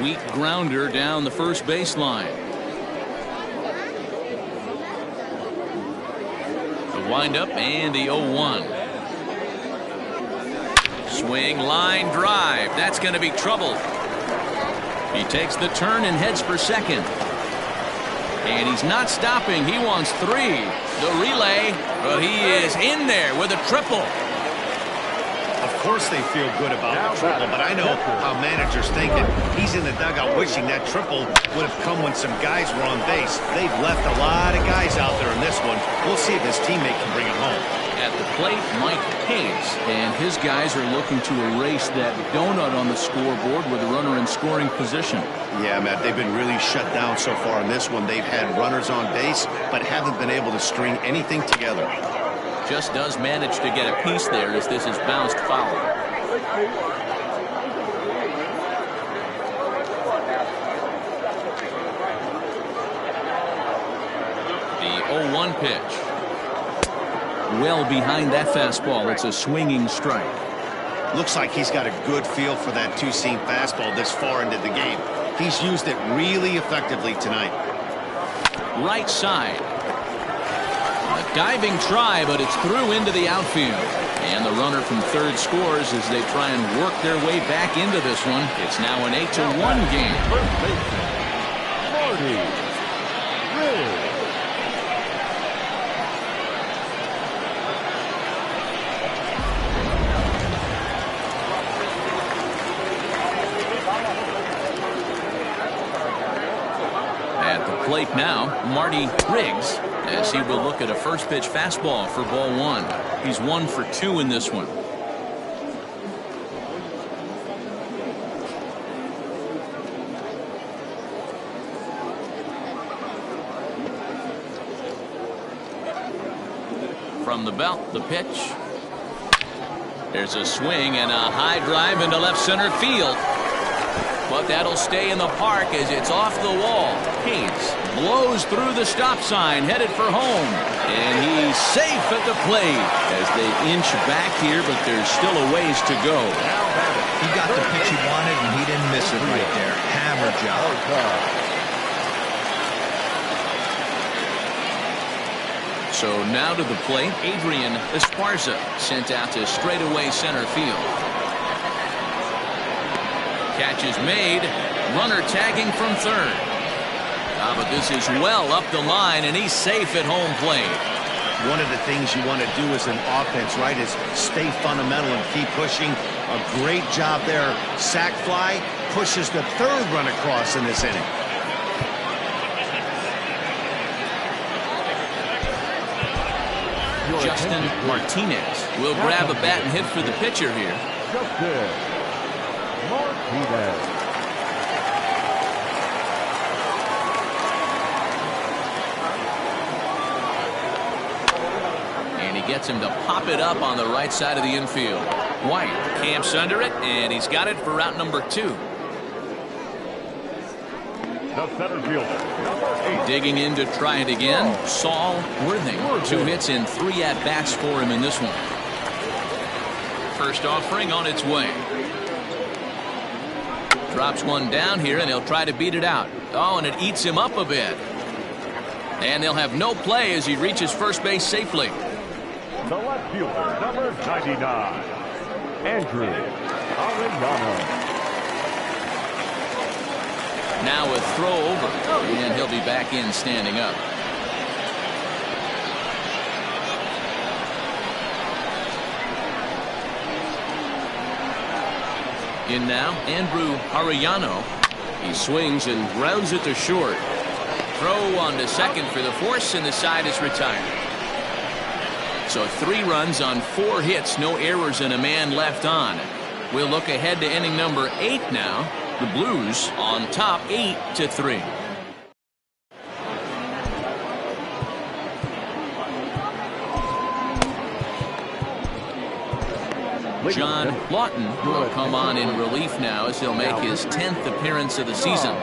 Weak grounder down the first baseline. The windup and the 0-1. Swing, line drive. That's going to be trouble. He takes the turn and heads for second. And he's not stopping. He wants 3. The relay, but he is in there with a triple. Of course they feel good about the triple, but I know how managers thinking. He's in the dugout wishing that triple would have come when some guys were on base. They've left a lot of guys out there in this one. We'll see if his teammate can bring it home. At the plate, Mike Hayes, and his guys are looking to erase that donut on the scoreboard with a runner in scoring position. Yeah, Matt, they've been really shut down so far in this one. They've had runners on base, but haven't been able to string anything together. Just does manage to get a piece there as this is bounced foul. The 0-1 pitch. Well behind that fastball. It's a swinging strike. Looks like he's got a good feel for that two-seam fastball this far into the game. He's used it really effectively tonight. Right side. Diving try, but it's through into the outfield. And the runner from third scores as they try and work their way back into this one. It's now an 8-1 game. First baseman, Marty Riggs. At the plate now, Marty Riggs, as he will look at a first pitch fastball for ball one. He's 1 for 2 in this one. From the belt, the pitch. There's a swing and a high drive into left center field. But that'll stay in the park as it's off the wall. Hayes blows through the stop sign, headed for home. And he's safe at the plate as they inch back here, but there's still a ways to go. He got the pitch he wanted, and he didn't miss it right there. Hammer job. So now to the plate, Adrian Esparza sent out to straightaway center field. Catch is made. Runner tagging from third. But this is well up the line, and he's safe at home plate. One of the things you want to do as an offense, right, is stay fundamental and keep pushing. A great job there. Sac fly pushes the third run across in this inning. Justin Martinez will grab a bat and hit for the pitcher here. Justin Martinez. And he gets him to pop it up on the right side of the infield. White camps under it, and he's got it for route number 2. The center fielder, number 8. Digging in to try it again, Saul Worthing. 2 hits and 3 at-bats for him in this one. First offering on its way. Drops one down here, and he'll try to beat it out. Oh, and it eats him up a bit. And they'll have no play as he reaches first base safely. The left fielder, number 99, Andrew Arellano. Now a throw over, and he'll be back in standing up. In now, Andrew Arellano. He swings and grounds it to short. Throw on to second for the force, and the side is retired. So 3 runs on 4 hits, no errors, and a man left on. We'll look ahead to inning number 8 now. The Blues on top 8-3. John Lawton will come on in relief now as he'll make his 10th appearance of the season.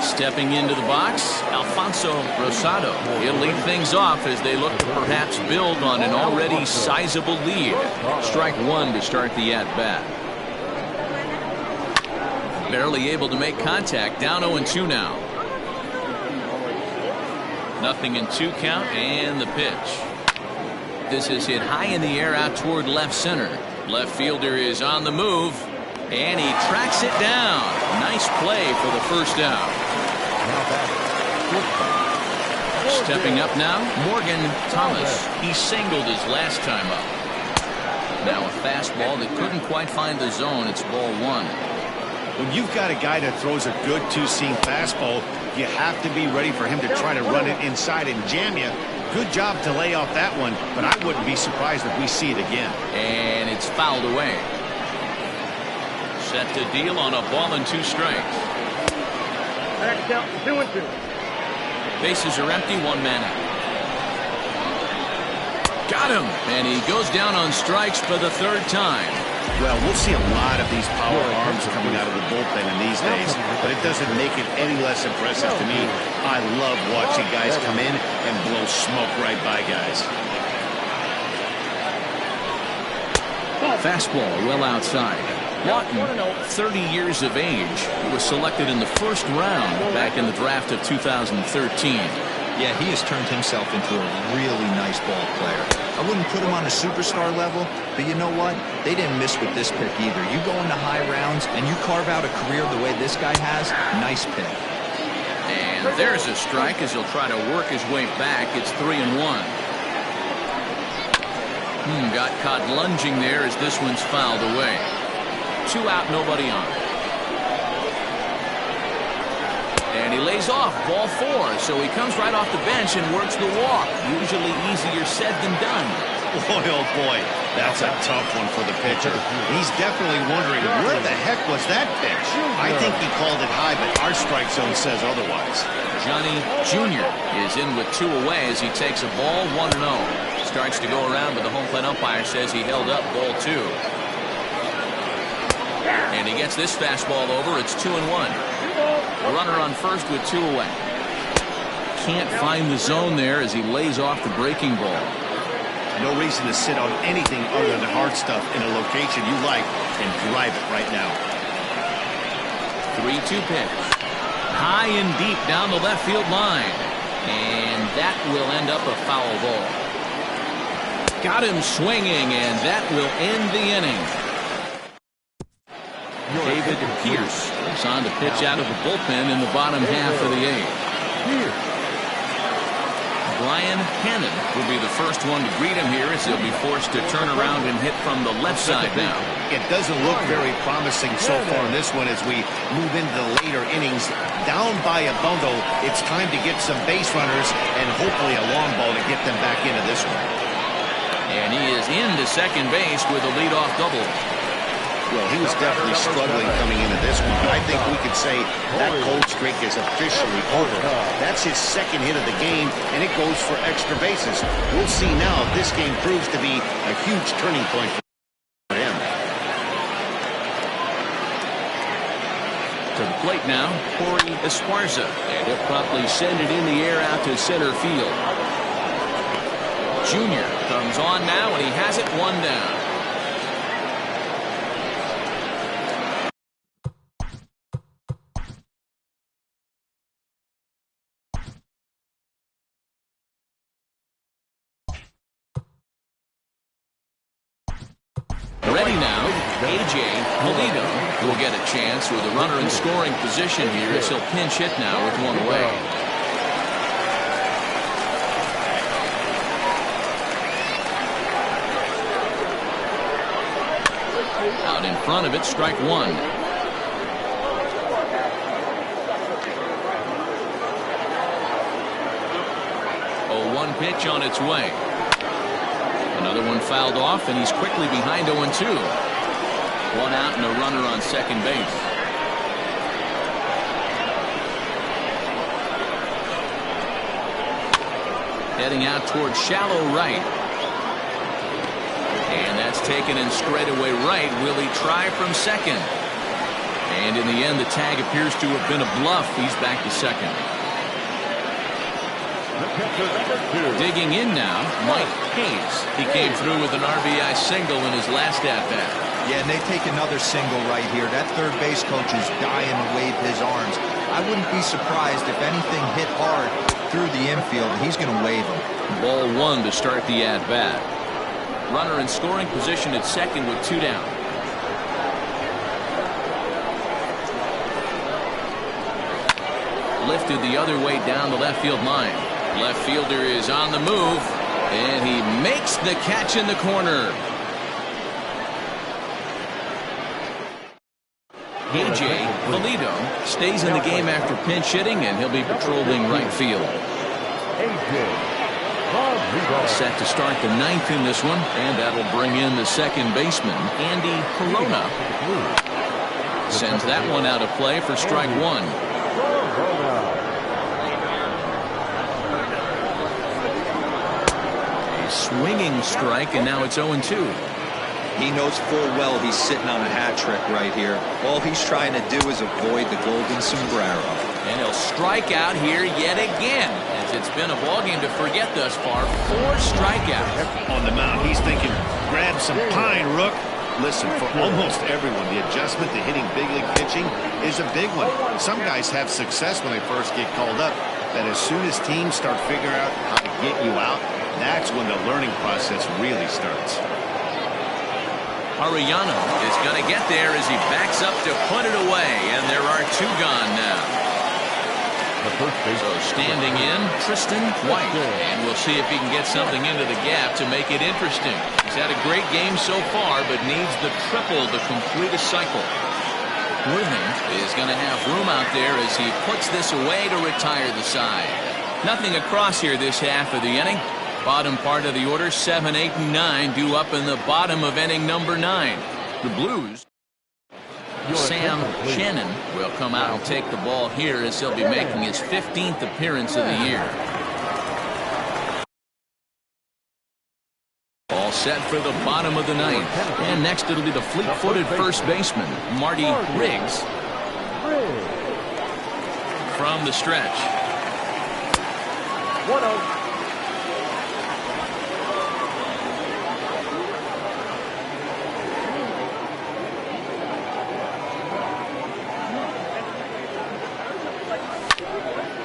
Stepping into the box, Alfonso Rosado. He'll lead things off as they look to perhaps build on an already sizable lead. Strike 1 to start the at-bat. Barely able to make contact. Down 0-2 now. 0-2 count, and the pitch. This is hit high in the air out toward left center. Left fielder is on the move, and he tracks it down. Nice play for the first out. Stepping up now, Morgan Thomas. He singled his last time up. Now a fastball that couldn't quite find the zone. It's ball 1. When you've got a guy that throws a good two-seam fastball, you have to be ready for him to try to run it inside and jam you. Good job to lay off that one, but I wouldn't be surprised if we see it again. And it's fouled away. Set to deal on a ball and 2 strikes. Back down 2-2. Bases are empty, 1 man out. Got him, and he goes down on strikes for the 3rd time. Well, we'll see a lot of these power arms coming out of the bullpen in these days, but it doesn't make it any less impressive to me. I love watching guys come in and blow smoke right by guys. Fastball well outside. Lawton, 30 years of age. He was selected in the first round back in the draft of 2013. Yeah, he has turned himself into a really nice ball player. I wouldn't put him on a superstar level, but you know what? They didn't miss with this pick either. You go into high rounds and you carve out a career the way this guy has, nice pick. And there's a strike as he'll try to work his way back. It's 3-1. Got caught lunging there as this one's fouled away. 2 out, nobody on. And he lays off, ball 4. So he comes right off the bench and works the walk. Usually easier said than done. Boy, oh boy, that's a tough one for the pitcher. He's definitely wondering, where the heck was that pitch? I think he called it high, but our strike zone says otherwise. Johnny Jr. is in with 2 away as he takes a ball, 1-0. Starts to go around, but the home plate umpire says he held up, ball 2. And he gets this fastball over. It's 2-1. A runner on first with 2 away. Can't find the zone there as he lays off the breaking ball. No reason to sit on anything other than the hard stuff in a location you like and drive it right now. 3-2 pitch. High and deep down the left field line. And that will end up a foul ball. Got him swinging, and that will end the inning. David Pierce is on to pitch out of the bullpen in the bottom half of the 8th. Brian Hannon will be the first one to greet him here as he'll be forced to turn around and hit from the left side now. It doesn't look very promising so far in this one as we move into the later innings. Down by a bundle, it's time to get some base runners and hopefully a long ball to get them back into this one. And he is into second base with a leadoff double. Well, he was definitely struggling coming into this one, but I think we could say that cold streak is officially over. That's his second hit of the game, and it goes for extra bases. We'll see now if this game proves to be a huge turning point for him. To the plate now, Corey Esparza, and he'll promptly send it in the air out to center field. Junior comes on now, and he has it 1 down. Ready now, A.J. Pulido will get a chance with a runner in scoring position here as he'll pinch hit now with 1 away. Out in front of it, strike 1. Oh, 1 pitch on its way. Another one fouled off, and he's quickly behind 0-2. 1 out and a runner on second base. Heading out towards shallow right. And that's taken in straightaway right. Will he try from second? And in the end, the tag appears to have been a bluff. He's back to second. Digging in now, Mike Hayes. He came through with an RBI single in his last at-bat. Yeah, and they take another single right here. That third base coach is dying to wave his arms. I wouldn't be surprised if anything hit hard through the infield. He's going to wave him. Ball 1 to start the at-bat. Runner in scoring position at second with 2 down. Lifted the other way down the left field line. Left fielder is on the move, and he makes the catch in the corner. A.J. Pulido stays in the game after pinch hitting, and he'll be patrolling right field. Set to start the 9th in this one, and that'll bring in the second baseman, Andy Corona. Sends that one out of play for strike 1. Swinging strike, and now it's 0-2. He knows full well he's sitting on a hat trick right here. All he's trying to do is avoid the golden sombrero. And he'll strike out here yet again, as it's been a ballgame to forget thus far. 4 strikeouts. On the mound, he's thinking, grab some pine, Rook. Listen, for almost everyone, the adjustment to hitting big league pitching is a big one. Some guys have success when they first get called up, but as soon as teams start figuring out how to get you out, that's when the learning process really starts. Arellano is going to get there as he backs up to put it away, and there are two gone now. So standing in, Tristan White, and we'll see if he can get something into the gap to make it interesting. He's had a great game so far, but needs the triple to complete a cycle. Worthing is going to have room out there as he puts this away to retire the side. Nothing across here this half of the inning. Bottom part of the order, 7, 8, and 9 due up in the bottom of inning number 9. The Blues. Sam Shannon will come out and take the ball here as he'll be making his 15th appearance of the year. All set for the bottom of the ninth. And next it'll be the fleet-footed first baseman, Marty Riggs. From the stretch. 1-0.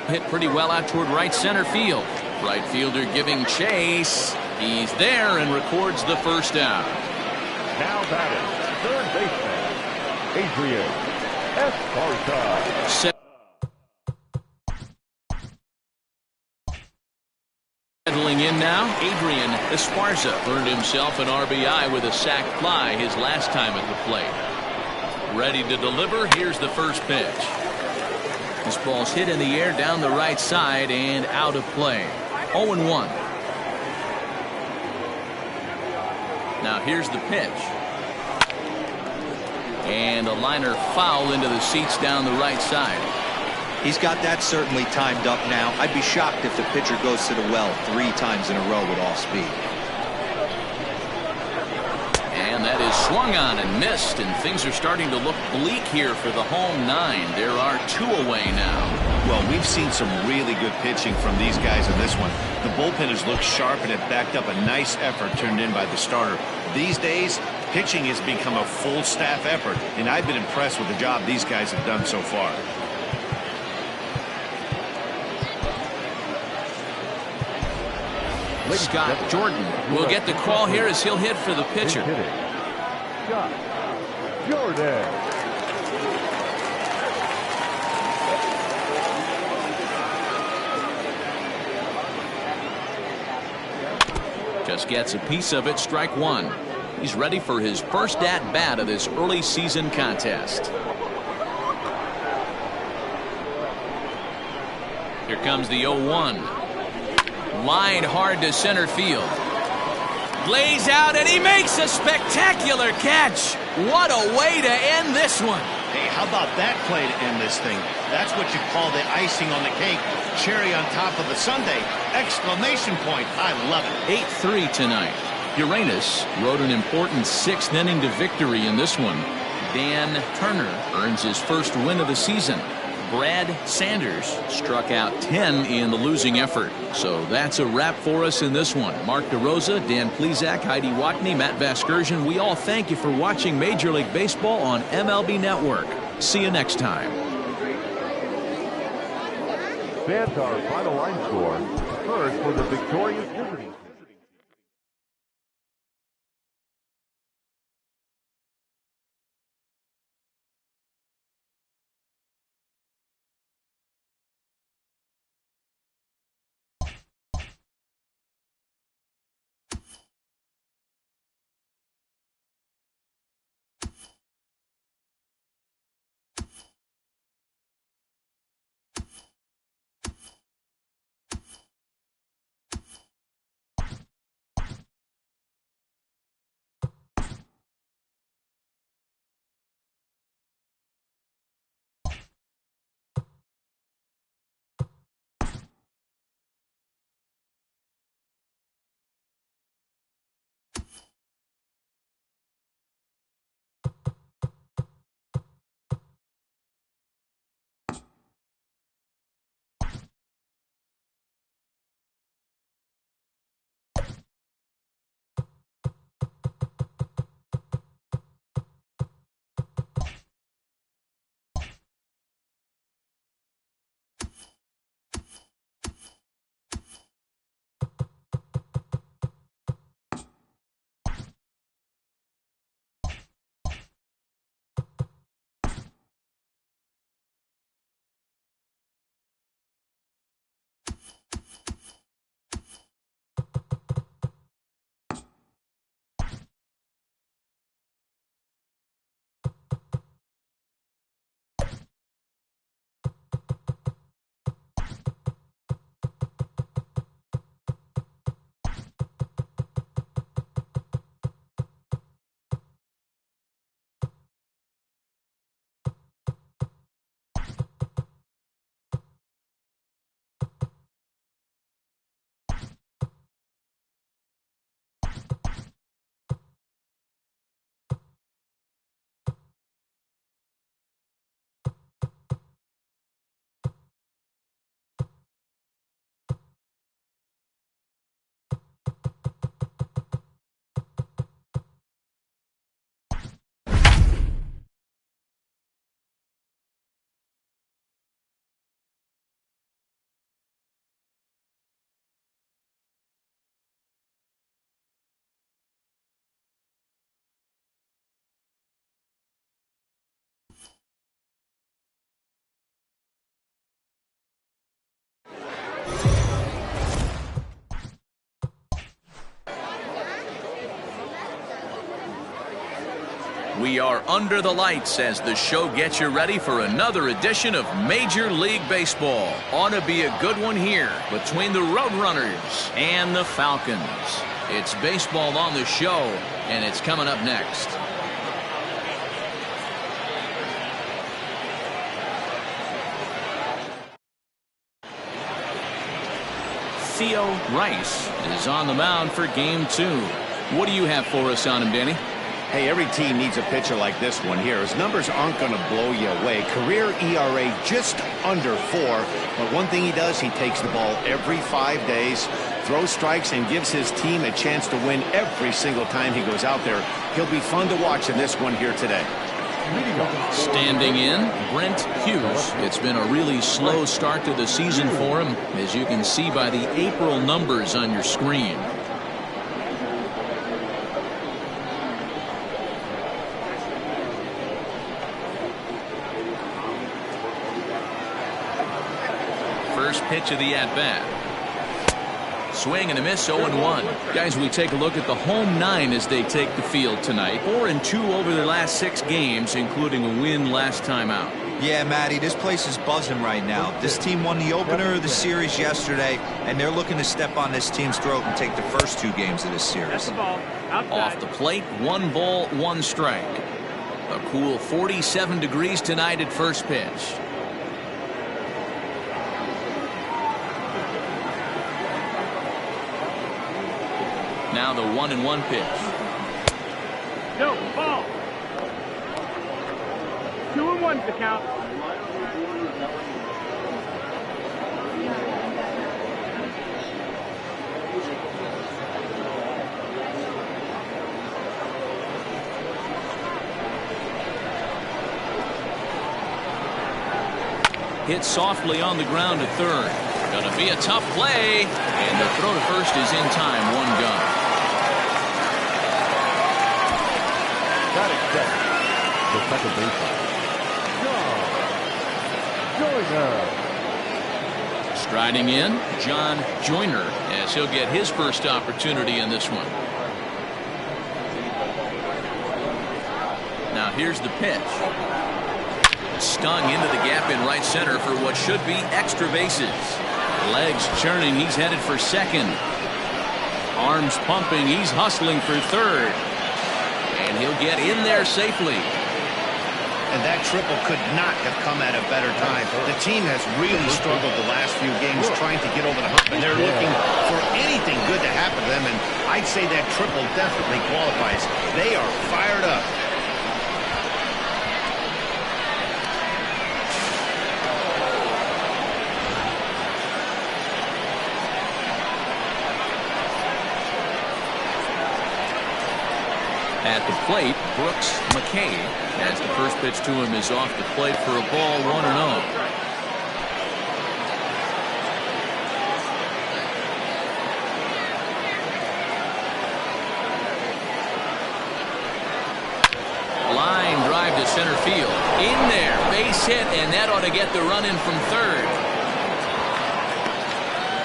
Hit pretty well out toward right center field. Right fielder giving chase. He's there and records the first out. Now batting, third baseman, Adrian Esparza. Settling in now, Adrian Esparza earned himself an RBI with a sac fly his last time at the plate. Ready to deliver. Here's the first pitch. This ball's hit in the air down the right side and out of play. 0-1. Now here's the pitch. And a liner foul into the seats down the right side. He's got that certainly timed up now. I'd be shocked if the pitcher goes to the well 3 times in a row with off speed. And that is swung on and missed, and things are starting to look bleak here for the home 9. There are 2 away now. Well, we've seen some really good pitching from these guys in this one. The bullpen has looked sharp and it backed up a nice effort turned in by the starter. These days, pitching has become a full staff effort, and I've been impressed with the job these guys have done so far. Scott Jordan will get the call here as he'll hit for the pitcher. Scott Jordan. Just gets a piece of it, strike 1. He's ready for his first at-bat of this early season contest. Here comes the 0-1. Line hard to center field. Lays out and he makes a spectacular catch. What a way to end this one. Hey, how about that play to end this thing? That's what you call the icing on the cake. Cherry on top of the sundae. Exclamation point. I love it. 8-3 tonight. Uranus rode an important 6th inning to victory in this one. Dan Turner earns his first win of the season. Brad Sanders struck out 10 in the losing effort. So that's a wrap for us in this one. Mark DeRosa, Dan Plesac, Heidi Watney, Matt Vasgersian. We all thank you for watching Major League Baseball on MLB Network. See you next time. Fans, our final line score. First for the victorious visiting. We are under the lights as the show gets you ready for another edition of Major League Baseball. Ought to be a good one here between the Roadrunners and the Falcons. It's baseball on the show, and it's coming up next. Theo Rice is on the mound for game 2. What do you have for us on him, Danny? Hey, every team needs a pitcher like this one here. His numbers aren't going to blow you away. Career ERA just under 4. But one thing he does, he takes the ball every 5 days, throws strikes, and gives his team a chance to win every single time he goes out there. He'll be fun to watch in this one here today. Standing in, Brent Hughes. It's been a really slow start to the season for him, as you can see by the April numbers on your screen. First pitch of the at-bat. Swing and a miss, 0-1. Guys, we take a look at the home 9 as they take the field tonight. 4-2 over their last 6 games, including a win last time out. Yeah, Matty, this place is buzzing right now. This team won the opener of the series yesterday, and they're looking to step on this team's throat and take the first 2 games of this series. That's the ball. Off the plate, 1 ball, 1 strike. A cool 47 degrees tonight at first pitch. Now the 1-1 pitch. No, ball. 2-1's the count. Hit softly on the ground to third. Gonna be a tough play, and the throw to first is in time. 1 gun. Got it set. The second baseman. John Joyner. Striding in, John Joyner, as he'll get his first opportunity in this one. Now here's the pitch. Stung into the gap in right center for what should be extra bases. Legs churning, he's headed for second. Arms pumping, he's hustling for third. And he'll get in there safely. And that triple could not have come at a better time. The team has really struggled the last few games trying to get over the hump, and they're looking for anything good to happen to them, and I'd say that triple definitely qualifies. They are fired up. At the plate, Brooks McKay, as the first pitch to him is off the plate for a ball, 1-0. Line drive to center field. In there, base hit, and that ought to get the run in from third.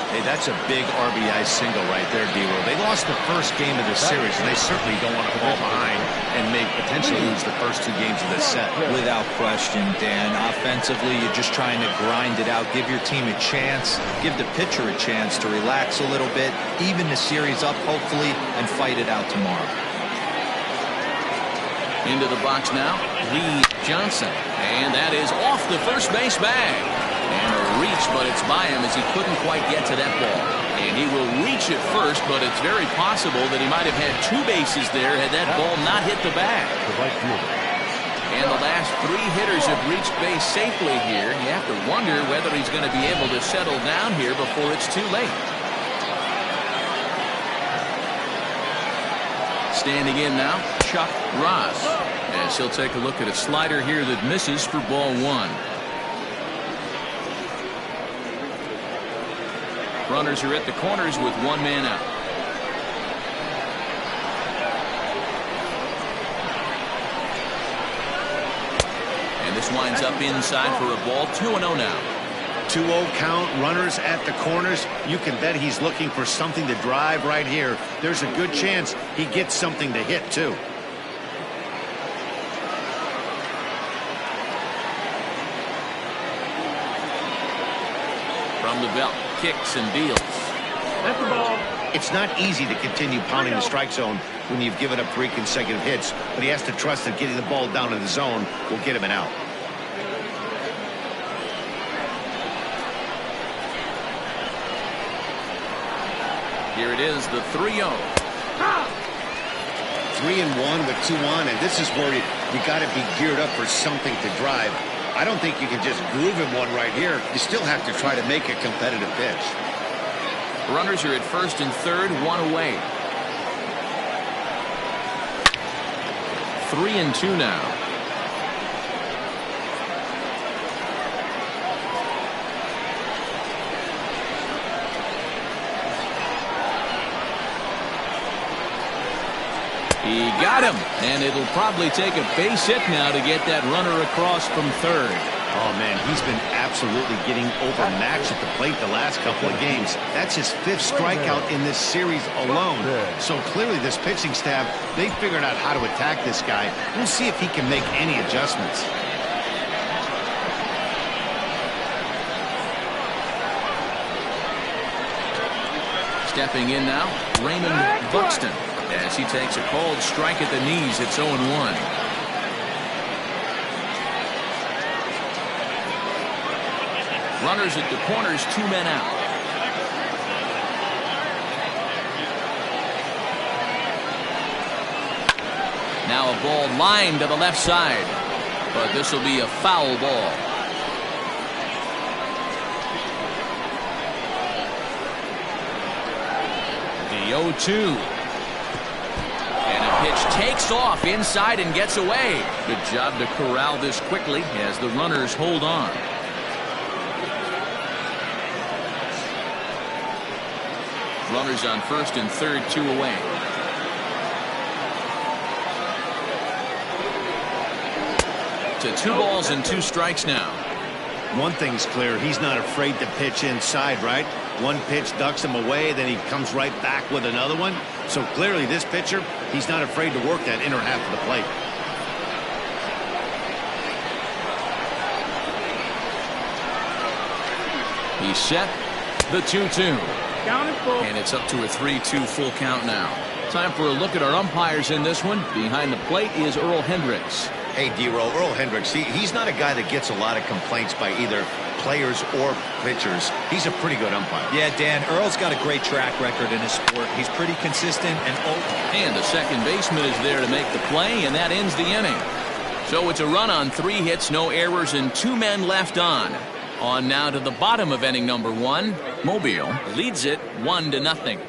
Hey, that's a big RBI single right there, D-Roll. They lost the first game of this series, and they certainly don't want to fall behind and may potentially lose the first 2 games of this set. Without question, Dan. Offensively, you're just trying to grind it out, give your team a chance, give the pitcher a chance to relax a little bit, even the series up, hopefully, and fight it out tomorrow. Into the box now, Lee Johnson, and that is off the first base bag. And a reach, but it's by him as he couldn't quite get to that ball. And he will reach it first, but it's very possible that he might have had 2 bases there had that ball not hit the bag. And the last 3 hitters have reached base safely here. You have to wonder whether he's going to be able to settle down here before it's too late. Standing in now, Chuck Ross, as he'll take a look at a slider here that misses for ball 1. Runners are at the corners with 1 man out. And this winds up inside for a ball. 2-0 now. 2-0 count, runners at the corners. You can bet he's looking for something to drive right here. There's a good chance he gets something to hit, too. the belt, kicks and deals. That's the ball. It's not easy to continue pounding the strike zone when you've given up 3 consecutive hits, but he has to trust that getting the ball down in the zone will get him an out. Here it is, the 3-0. 3-1 with 2 on, and this is where you got to be geared up for something to drive. I don't think you can just groove him one right here. You still have to try to make a competitive pitch. Runners are at first and third, 1 away. 3-2 now. He got him, and it'll probably take a base hit now to get that runner across from third. Oh, man, he's been absolutely getting overmatched at the plate the last couple of games. That's his 5th strikeout in this series alone. So clearly this pitching staff, they figured out how to attack this guy. We'll see if he can make any adjustments. Stepping in now, Raymond Buxton, as he takes a cold strike at the knees. It's 0-1. Runners at the corners, 2 men out. Now a ball lined to the left side, but this will be a foul ball. The 0-2. And a pitch takes off inside and gets away. Good job to corral this quickly as the runners hold on. Runners on first and third, 2 away. To 2 balls and 2 strikes now. One thing's clear, he's not afraid to pitch inside, right? One pitch ducks him away, then he comes right back with another one. So clearly this pitcher, he's not afraid to work that inner half of the plate. He's set. The 2-2. Count is full. And it's up to a 3-2 full count now. Time for a look at our umpires in this one. Behind the plate is Earl Hendricks. Hey, D-Roll, Earl Hendricks, he's not a guy that gets a lot of complaints by either players or pitchers. He's a pretty good umpire. Yeah, Dan, Earl's got a great track record in his sport. He's pretty consistent and open. And the second baseman is there to make the play, and that ends the inning. So it's a run on 3 hits, no errors, and 2 men left on. On now to the bottom of inning number 1. Mobile leads it 1-0.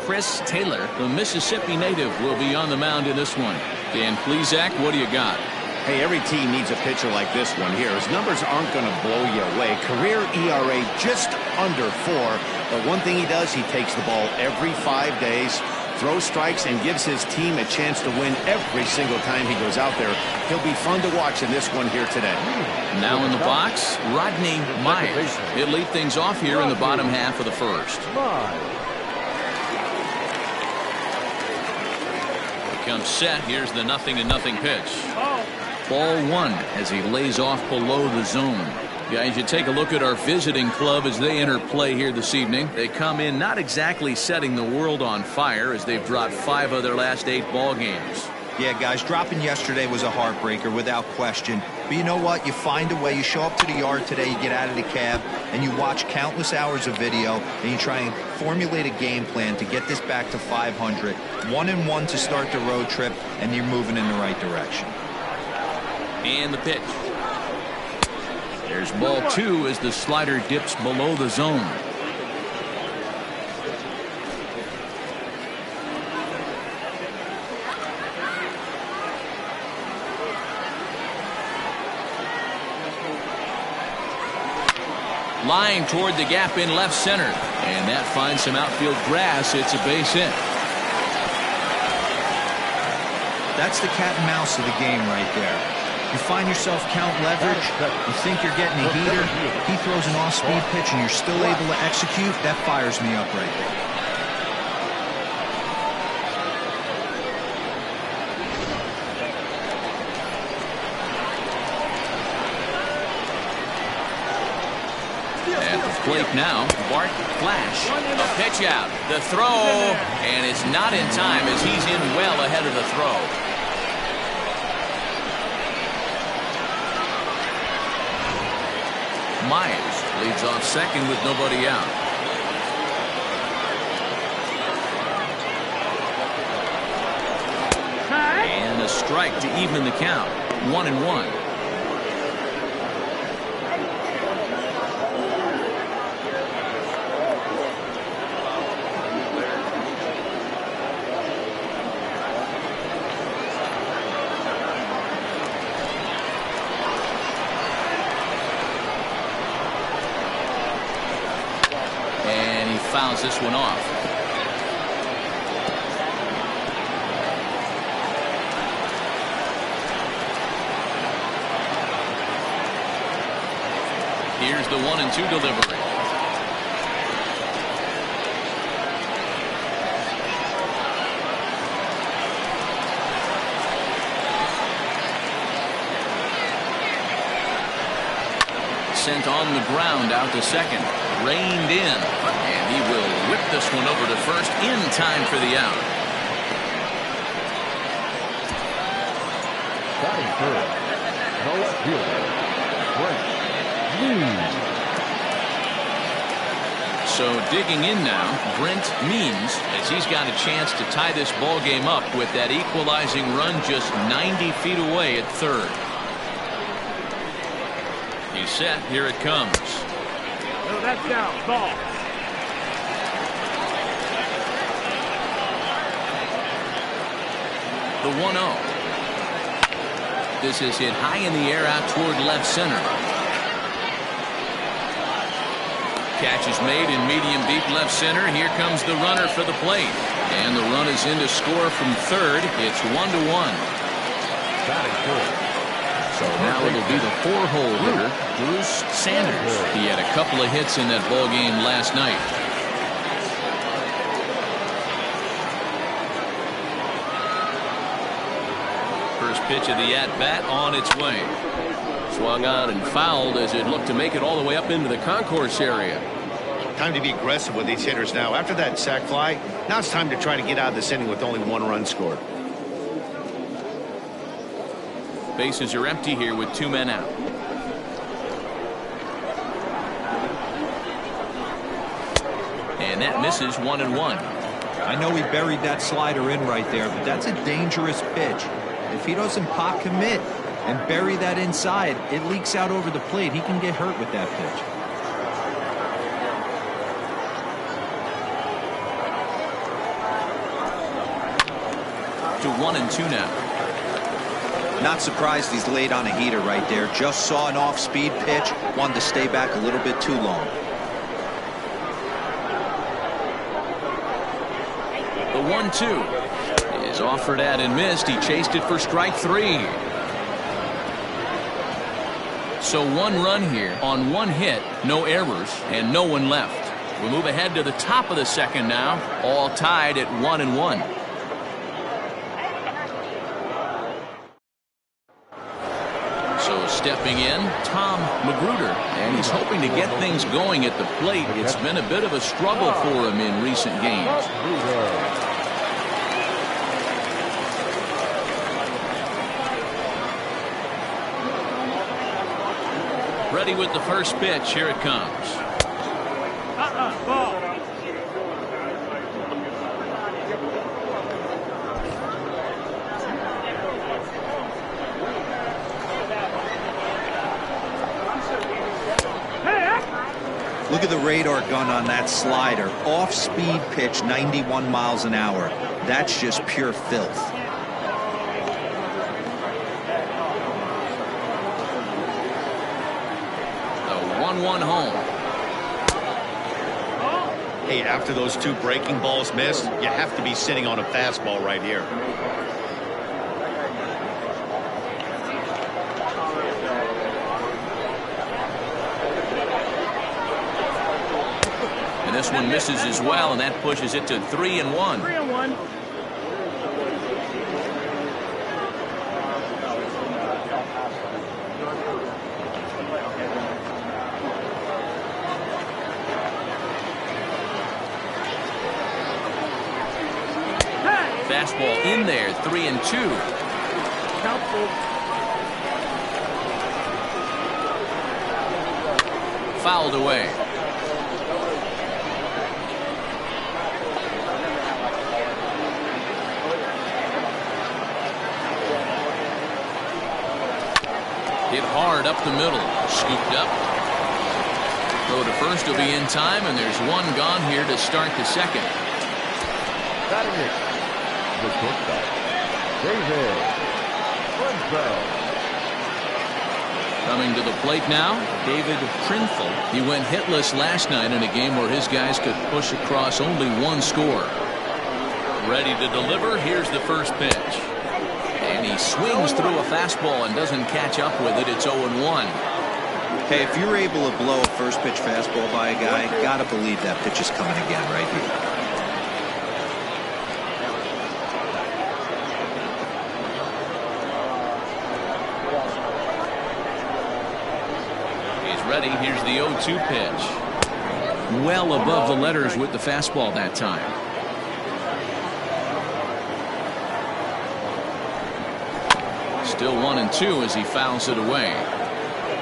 Chris Taylor, the Mississippi native, will be on the mound in this one. Dan Plesac, what do you got? Hey, every team needs a pitcher like this one here. His numbers aren't going to blow you away. Career ERA just under 4. But one thing he does, he takes the ball every 5 days, throws strikes, and gives his team a chance to win every single time he goes out there. He'll be fun to watch in this one here today. Now in the box, Rodney Myers. He'll lead things off here in the bottom half of the first. Comes set. Here's the 0-0 pitch. Ball 1 as he lays off below the zone. Guys, you take a look at our visiting club as they enter play here this evening. They come in not exactly setting the world on fire as they've dropped 5 of their last 8 ball games. Yeah, guys, dropping yesterday was a heartbreaker without question. But you know what? You find a way. You show up to the yard today, you get out of the cab, and you watch countless hours of video, and you try and formulate a game plan to get this back to 500. 1-1 to start the road trip, and you're moving in the right direction. And the pitch. There's ball 2 as the slider dips below the zone. Line toward the gap in left center. And that finds some outfield grass. It's a base hit. That's the cat and mouse of the game right there. You find yourself count leverage, you think you're getting a heater, he throws an off-speed pitch and you're still able to execute. That fires me up right there. At the plate now, Bart Flash. A pitch out. The throw, and it's not in time as he's in well ahead of the throw. Myers leads off second with nobody out. And a strike to even the count. 1-1. Fouls this one off. Here's the 1-2 delivery. Sent on the ground out to second. Reined in, and he will whip this one over to first in time for the out. Batting third, the left fielder, Brent Means. So digging in now, Brent Means, as he's got a chance to tie this ball game up with that equalizing run just 90 feet away at third. He's set. Here it comes. No, that's down. Ball. The 1-0. This is hit high in the air out toward left center. Catch is made in medium deep left center. Here comes the runner for the plate. And the run is in to score from third. It's 1-1. Batting third. So now it'll be the 4-hole hitter, Bruce Sanders. He had a couple of hits in that ball game last night. First pitch of the at-bat on its way. Swung on and fouled as it looked to make it all the way up into the concourse area. Time to be aggressive with these hitters now. After that sac fly, now it's time to try to get out of this inning with only 1 run scored. Bases are empty here with 2 men out. And that misses 1-1. I know he buried that slider in right there, but that's a dangerous pitch. If he doesn't pop commit and bury that inside, it leaks out over the plate. He can get hurt with that pitch. To 1-2 now. Not surprised he's laid on a heater right there. Just saw an off-speed pitch. Wanted to stay back a little bit too long. The 1-2 is offered at and missed. He chased it for strike 3. So 1 run here on 1 hit, no errors, and no one left. We'll move ahead to the top of the second now, all tied at 1-1. Stepping in, Tom Magruder, and he's hoping to get things going at the plate. It's been a bit of a struggle for him in recent games. Ready with the first pitch. Here it comes. Ball. Look at the radar gun on that slider. Off-speed pitch, 91 miles an hour. That's just pure filth. The 1-1 home. Hey, after those 2 breaking balls missed, you have to be sitting on a fastball right here. And this one misses as well, and that pushes it to 3-1. 3-1. fastball in there, 3-2. Countful. Fouled away. Hit hard up the middle. Scooped up. Throw to first will be in time, and there's one gone here to start the second. Batting it, the shortstop, David Prinfield. Coming to the plate now, David Prinfield. He went hitless last night in a game where his guys could push across only one score. Ready to deliver. Here's the first pitch. And he swings through a fastball and doesn't catch up with it. It's 0-1. Hey, if you're able to blow a first pitch fastball by a guy, gotta believe that pitch is coming again right here. He's ready. Here's the 0-2 pitch. Well above the letters with the fastball that time. Still 1-2 as he fouls it away.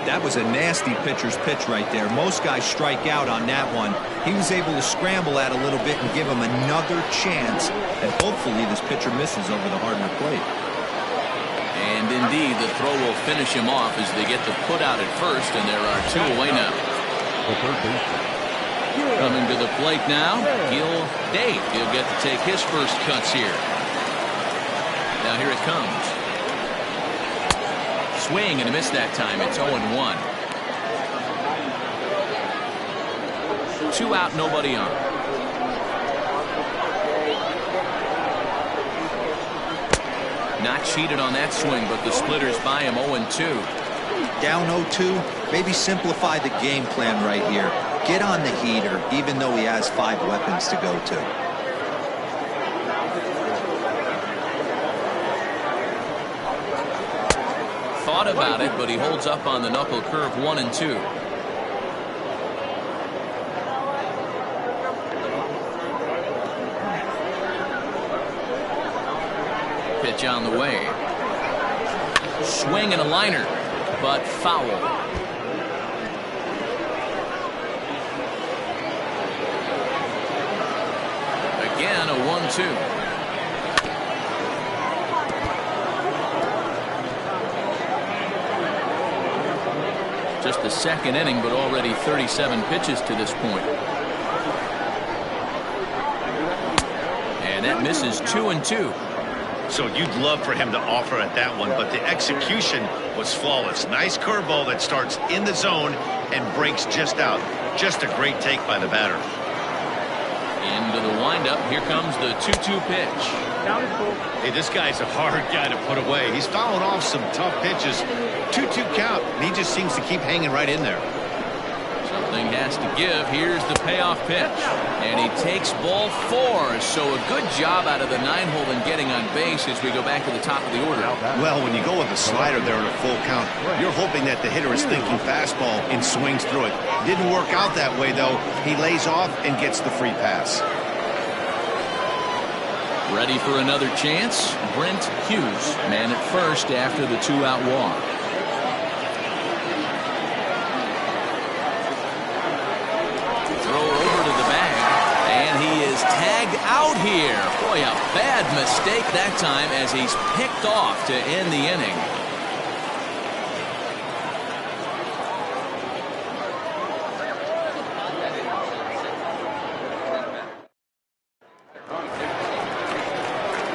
That was a nasty pitcher's pitch right there. Most guys strike out on that one. He was able to scramble at a little bit and give him another chance, and hopefully this pitcher misses over the hardwood plate. And indeed, the throw will finish him off as they get the put out at first, and there are two away now. The third baseman. Coming to the plate now, Dave. He'll get to take his first cuts here. Now here it comes. Swing and a miss that time. It's 0-1. 2 out, nobody on. Not cheated on that swing, but the splitters by him. 0-2. Down 0-2, maybe simplify the game plan right here. Get on the heater, even though he has 5 weapons to go to. Thought about it, but he holds up on the knuckle curve. 1-2. Pitch on the way. Swing and a liner, but foul. Again, a 1-2. Just the second inning, but already 37 pitches to this point. And that misses 2-2. So you'd love for him to offer at that one, but the execution was flawless. Nice curveball that starts in the zone and breaks just out. Just a great take by the batter. Into the windup. Here comes the 2-2 pitch. Hey, this guy's a hard guy to put away. He's fouled off some tough pitches. 2-2 count. And he just seems to keep hanging right in there. Something has to give. Here's the payoff pitch. And he takes ball 4. So a good job out of the 9-hole in getting on base as we go back to the top of the order. Well, when you go with a slider there in a full count, you're hoping that the hitter is thinking fastball and swings through it. Didn't work out that way, though. He lays off and gets the free pass. Ready for another chance. Brent Hughes, man at first after the 2-out walk. Throw over to the bag, and he is tagged out here. Boy, a bad mistake that time as he's picked off to end the inning.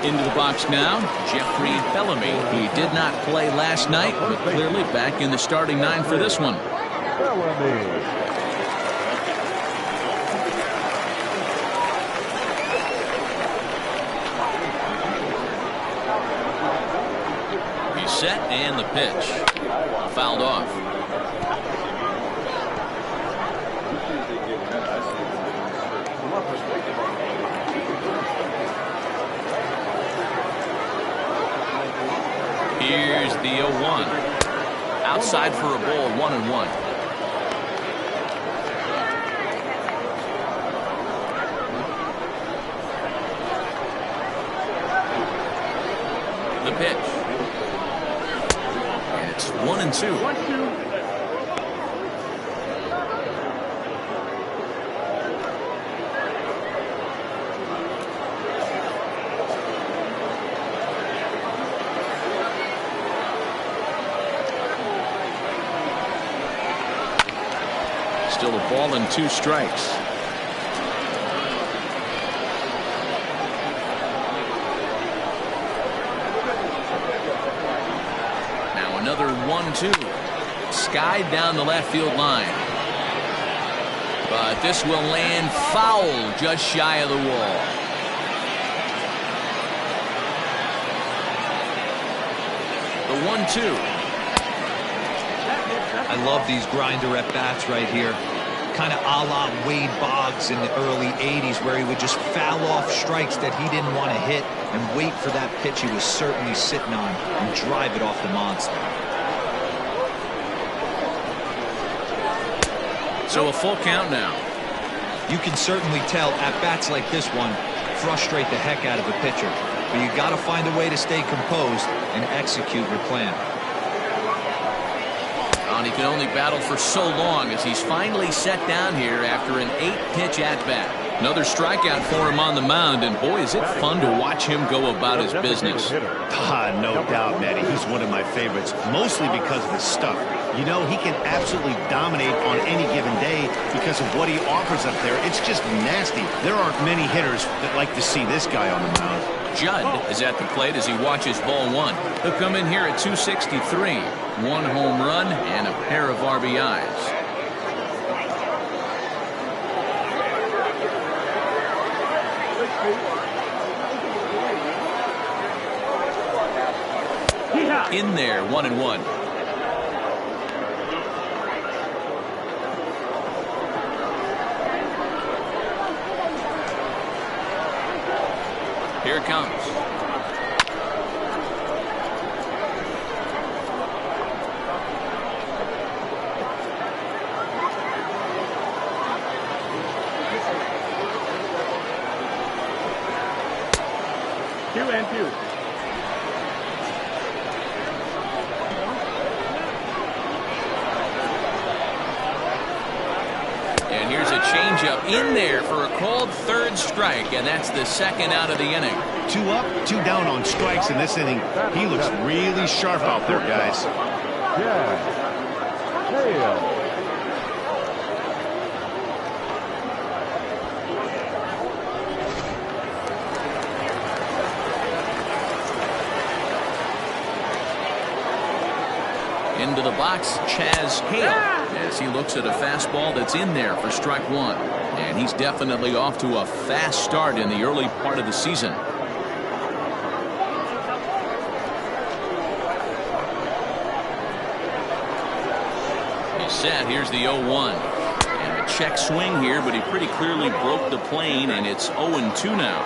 Into the box now, Jeffrey Bellamy. He did not play last night, but clearly back in the starting 9 for this one. Bellamy. He's set, and the pitch. Fouled off. Here's the 0-1. Outside for a ball, 1-1. 1-2. 1-2. Still a ball and 2 strikes. Now another 1-2. Skied down the left field line. But this will land foul just shy of the wall. The 1-2. I love these grinder at bats right here. Kind of a la Wade Boggs in the early 80s, where he would just foul off strikes that he didn't want to hit and wait for that pitch he was certainly sitting on and drive it off the monster. So a full count now. You can certainly tell at bats like this one frustrate the heck out of a pitcher, but you got to find a way to stay composed and execute your plan. And he can only battle for so long as he's finally set down here after an 8-pitch at-bat. Another strikeout for him on the mound, and boy, is it fun to watch him go about his business. No doubt, Matty. He's one of my favorites, mostly because of his stuff. You know, he can absolutely dominate on any given day because of what he offers up there. It's just nasty. There aren't many hitters that like to see this guy on the mound. Judd is at the plate as he watches ball 1. He'll come in here at 263. 1 home run and a pair of RBIs. In there, 1-1. Here it comes. Two and two. And here's a changeup in there for a called 3rd strike, and that's the 2nd out of the inning. 2 up, 2 down on strikes in this inning. He looks really sharp out there, guys. Yeah. Hey. Into the box, Chaz Hale, as he looks at a fastball that's in there for strike 1. And he's definitely off to a fast start in the early part of the season. He's set. Here's the 0-1. And a check swing here, but he pretty clearly broke the plane, and it's 0-2 now.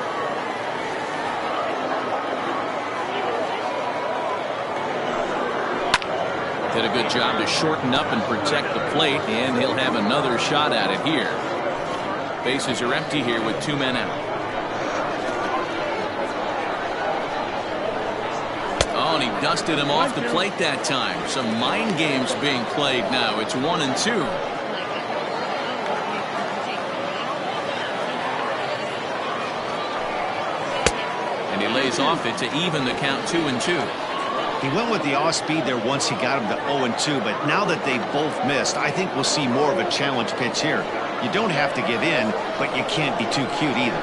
Did a good job to shorten up and protect the plate, and he'll have another shot at it here. Bases are empty here with 2 men out. Oh, and he dusted him off the plate that time. Some mind games being played now. It's 1-2. And he lays off it to even the count 2-2. He went with the off speed there once he got him to 0-2, but now that they both missed, I think we'll see more of a challenge pitch here. You don't have to give in, but you can't be too cute either.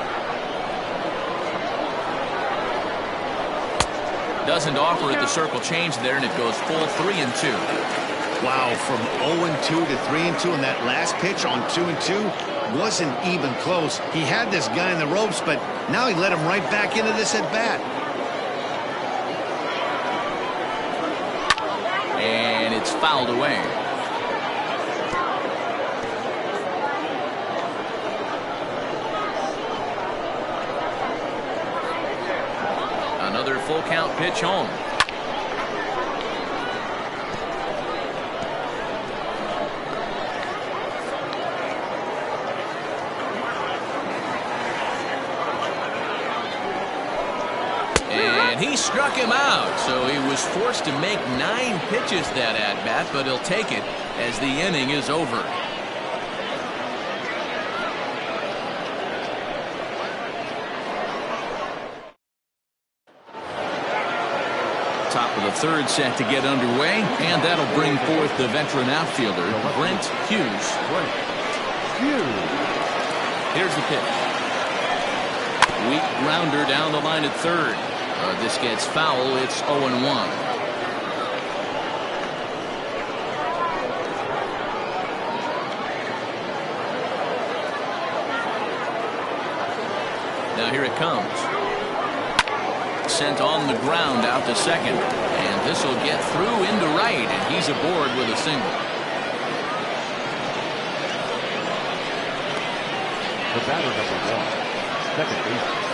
Doesn't offer at the circle change there, and it goes full 3-2. Wow, from 0-2 to 3-2, and that last pitch on 2-2 wasn't even close. He had this guy in the ropes, but now he let him right back into this at bat. And it's fouled away. Another full count pitch home. And And he struck him out, so he was forced to make 9 pitches that at-bat, but he'll take it as the inning is over. Top of the third set to get underway, and that'll bring forth the veteran outfielder, Brent Hughes. Here's the pitch. Weak grounder down the line at third. This gets foul. It's 0-1. Now here it comes. Sent on the ground out to second. And this will get through into right, and he's aboard with a single. The batter number 1, second baseman,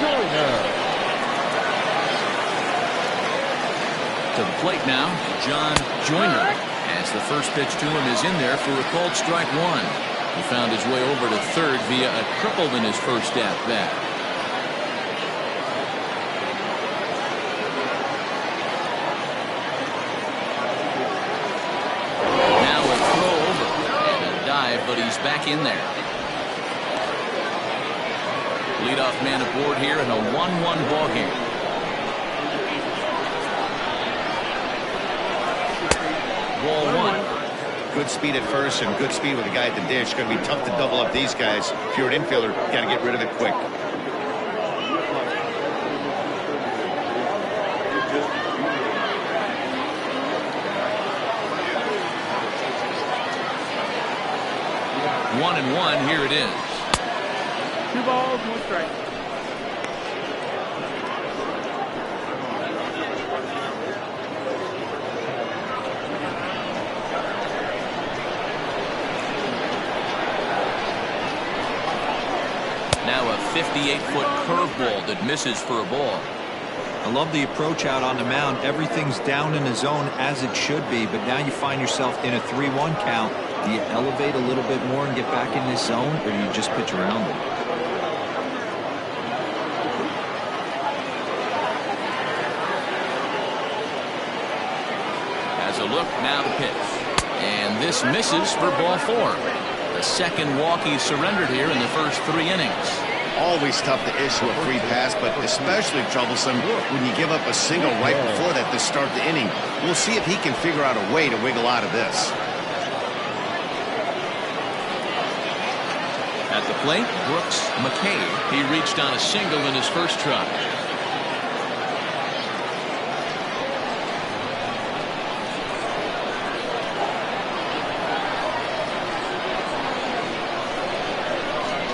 Joyner. To the plate now, John Joyner, as the first pitch to him is in there for a called strike 1. He found his way over to third via a triple in his first at-bat. Now a throw over and a dive, but he's back in there. Leadoff man aboard here in a 1-1 ball game. Ball 1. Good speed at first and good speed with the guy at the dish. Going to be tough to double up these guys. If you're an infielder, got to get rid of it quick. One and one, here it is. 2 balls, 1 strike. Now a 58-foot curveball that misses for a ball. I love the approach out on the mound. Everything's down in the zone as it should be, but now you find yourself in a 3-1 count. Do you elevate a little bit more and get back in this zone, or do you just pitch around it? Has a look, now the pitch. And this misses for ball 4. The second walk he's surrendered here in the first 3 innings. Always tough to issue a free pass, but especially troublesome when you give up a single right before that to start the inning. We'll see if he can figure out a way to wiggle out of this. At the plate, Brooks McKay. He reached on a single in his first try.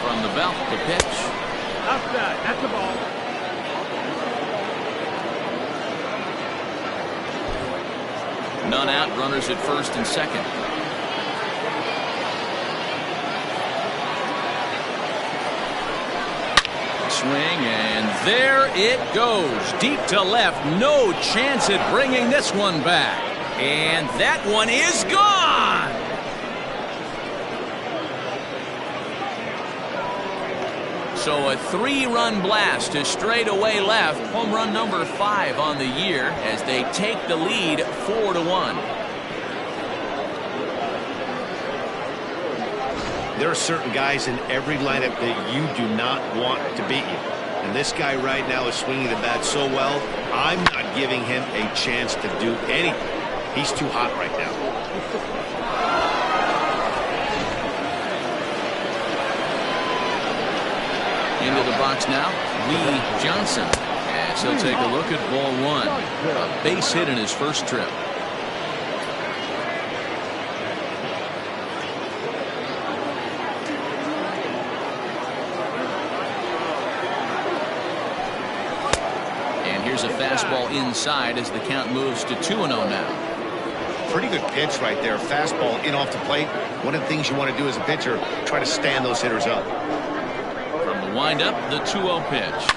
From the belt, the pitch. Outside, that's the ball. None out, runners at first and second. Swing, and there it goes. Deep to left. No chance at bringing this one back. And that one is gone. So a 3-run blast to straightaway left. Home run number 5 on the year as they take the lead 4-1. There are certain guys in every lineup that you do not want to beat you. And this guy right now is swinging the bat so well, I'm not giving him a chance to do anything. He's too hot right now. Into the box now, Lee Johnson. As he'll take a look at ball 1. A base hit in his first trip. Here's a fastball inside as the count moves to 2-0 now. Pretty good pitch right there. Fastball in off the plate. One of the things you want to do as a pitcher, try to stand those hitters up. From the windup, the 2-0 pitch.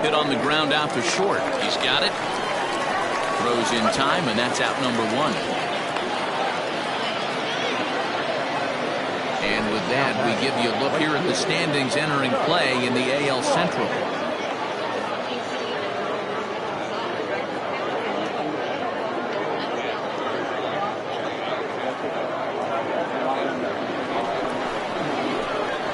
Hit on the ground out to short. He's got it. Throws in time, and that's out number 1. And with that, we give you a look here at the standings entering play in the AL Central.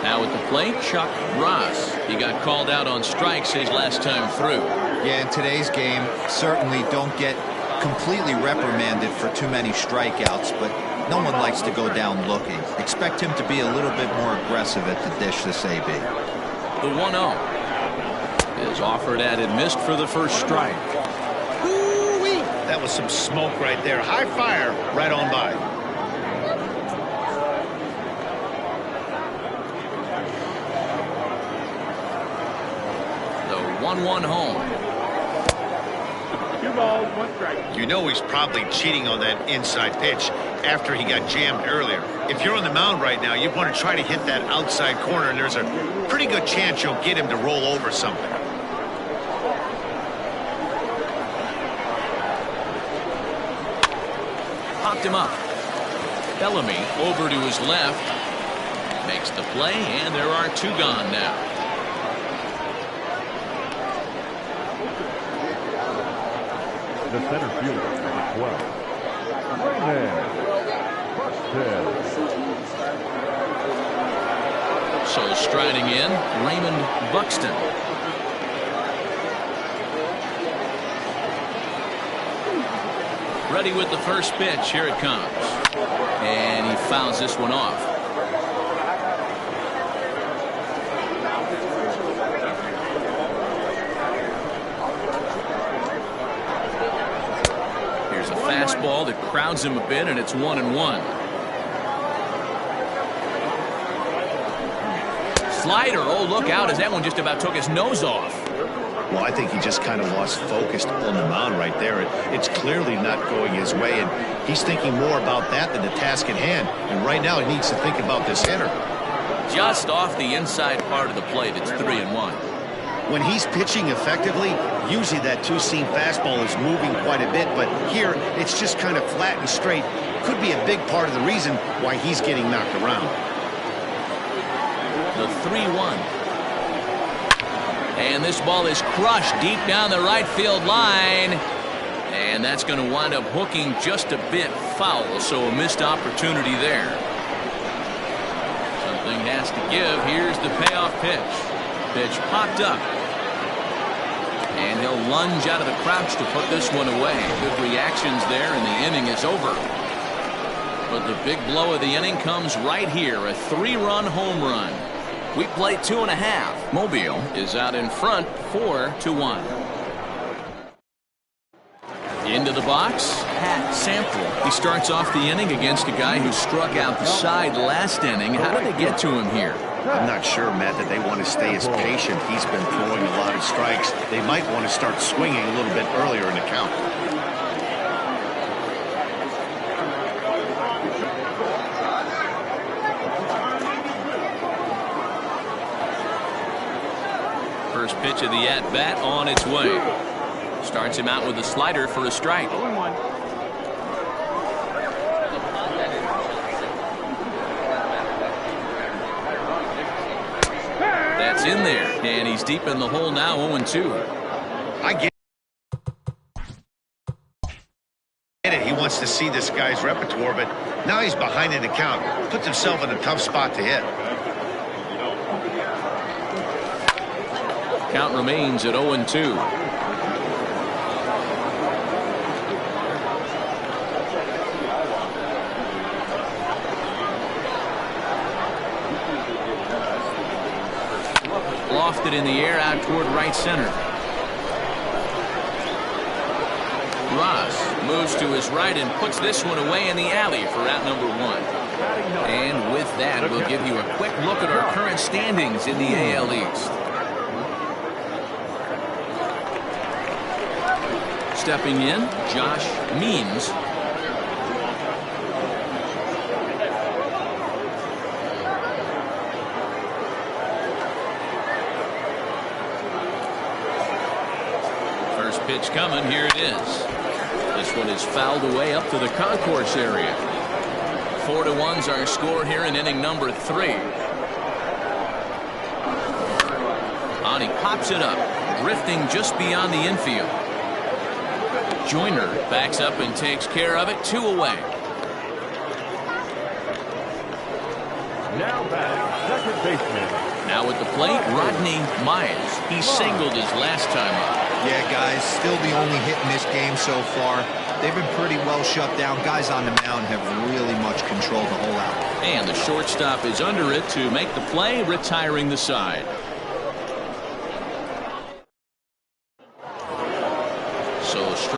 Now at the plate, Chuck Ross. He got called out on strikes his last time through. Yeah, in today's game, certainly don't get completely reprimanded for too many strikeouts, but no one likes to go down looking. Expect him to be a little bit more aggressive at the dish this AB. The 1-0 is offered at and missed for the first strike. Ooh-wee. That was some smoke right there. High fire right on by. The 1-1 home. 2 balls, 1 strike. You know he's probably cheating on that inside pitch after he got jammed earlier. If you're on the mound right now, you want to try to hit that outside corner, and there's a pretty good chance you'll get him to roll over something. Popped him up. Bellamy over to his left. Makes the play, and there are 2 gone now. The center fielder, number 12. Raymond Buxton. So striding in, Raymond Buxton. Ready with the first pitch. Here it comes. And he fouls this one off. Here's a fastball that crowds him a bit, and it's 1-1. Slider. Oh, look out, as that one just about took his nose off. Well, I think he just kind of lost focus on the mound right there. It's clearly not going his way, and he's thinking more about that than the task at hand. And right now he needs to think about this hitter. Just off the inside part of the plate, it's 3-1. When he's pitching effectively, usually that two-seam fastball is moving quite a bit, but here it's just kind of flat and straight. Could be a big part of the reason why he's getting knocked around. The 3-1. And this ball is crushed deep down the right field line. And that's going to wind up hooking just a bit foul, so a missed opportunity there. Something has to give. Here's the payoff pitch. Pitch popped up. And he'll lunge out of the crouch to put this one away. Good reactions there, and the inning is over. But the big blow of the inning comes right here. A 3-run home run. We play 2.5. Mobile is out in front 4-1. Into the box, Pat Sample. He starts off the inning against a guy who struck out the side last inning. How did they get to him here? I'm not sure, Matt, that they want to stay as patient. He's been throwing a lot of strikes. They might want to start swinging a little bit earlier in the count. First pitch of the at-bat on its way. Starts him out with a slider for a strike. 0-1. That's in there, and he's deep in the hole now, 0-2. I get it. He wants to see this guy's repertoire, but now he's behind in the count. Puts himself in a tough spot to hit. Count remains at 0-2. Lofted in the air out toward right center. Ross moves to his right and puts this one away in the alley for out number 1. And with that, we'll give you a quick look at our current standings in the AL East. Stepping in, Josh Means. First pitch coming, here it is. This one is fouled away up to the concourse area. 4-1's our score here in inning number 3. On he pops it up, drifting just beyond the infield. Joyner backs up and takes care of it. 2 away. Now batting, second baseman. Now at the plate, Rodney Myers. He singled his last time up. Yeah, guys, still the only hit in this game so far. They've been pretty well shut down. Guys on the mound have really much controlled the whole out. And the shortstop is under it to make the play, retiring the side. So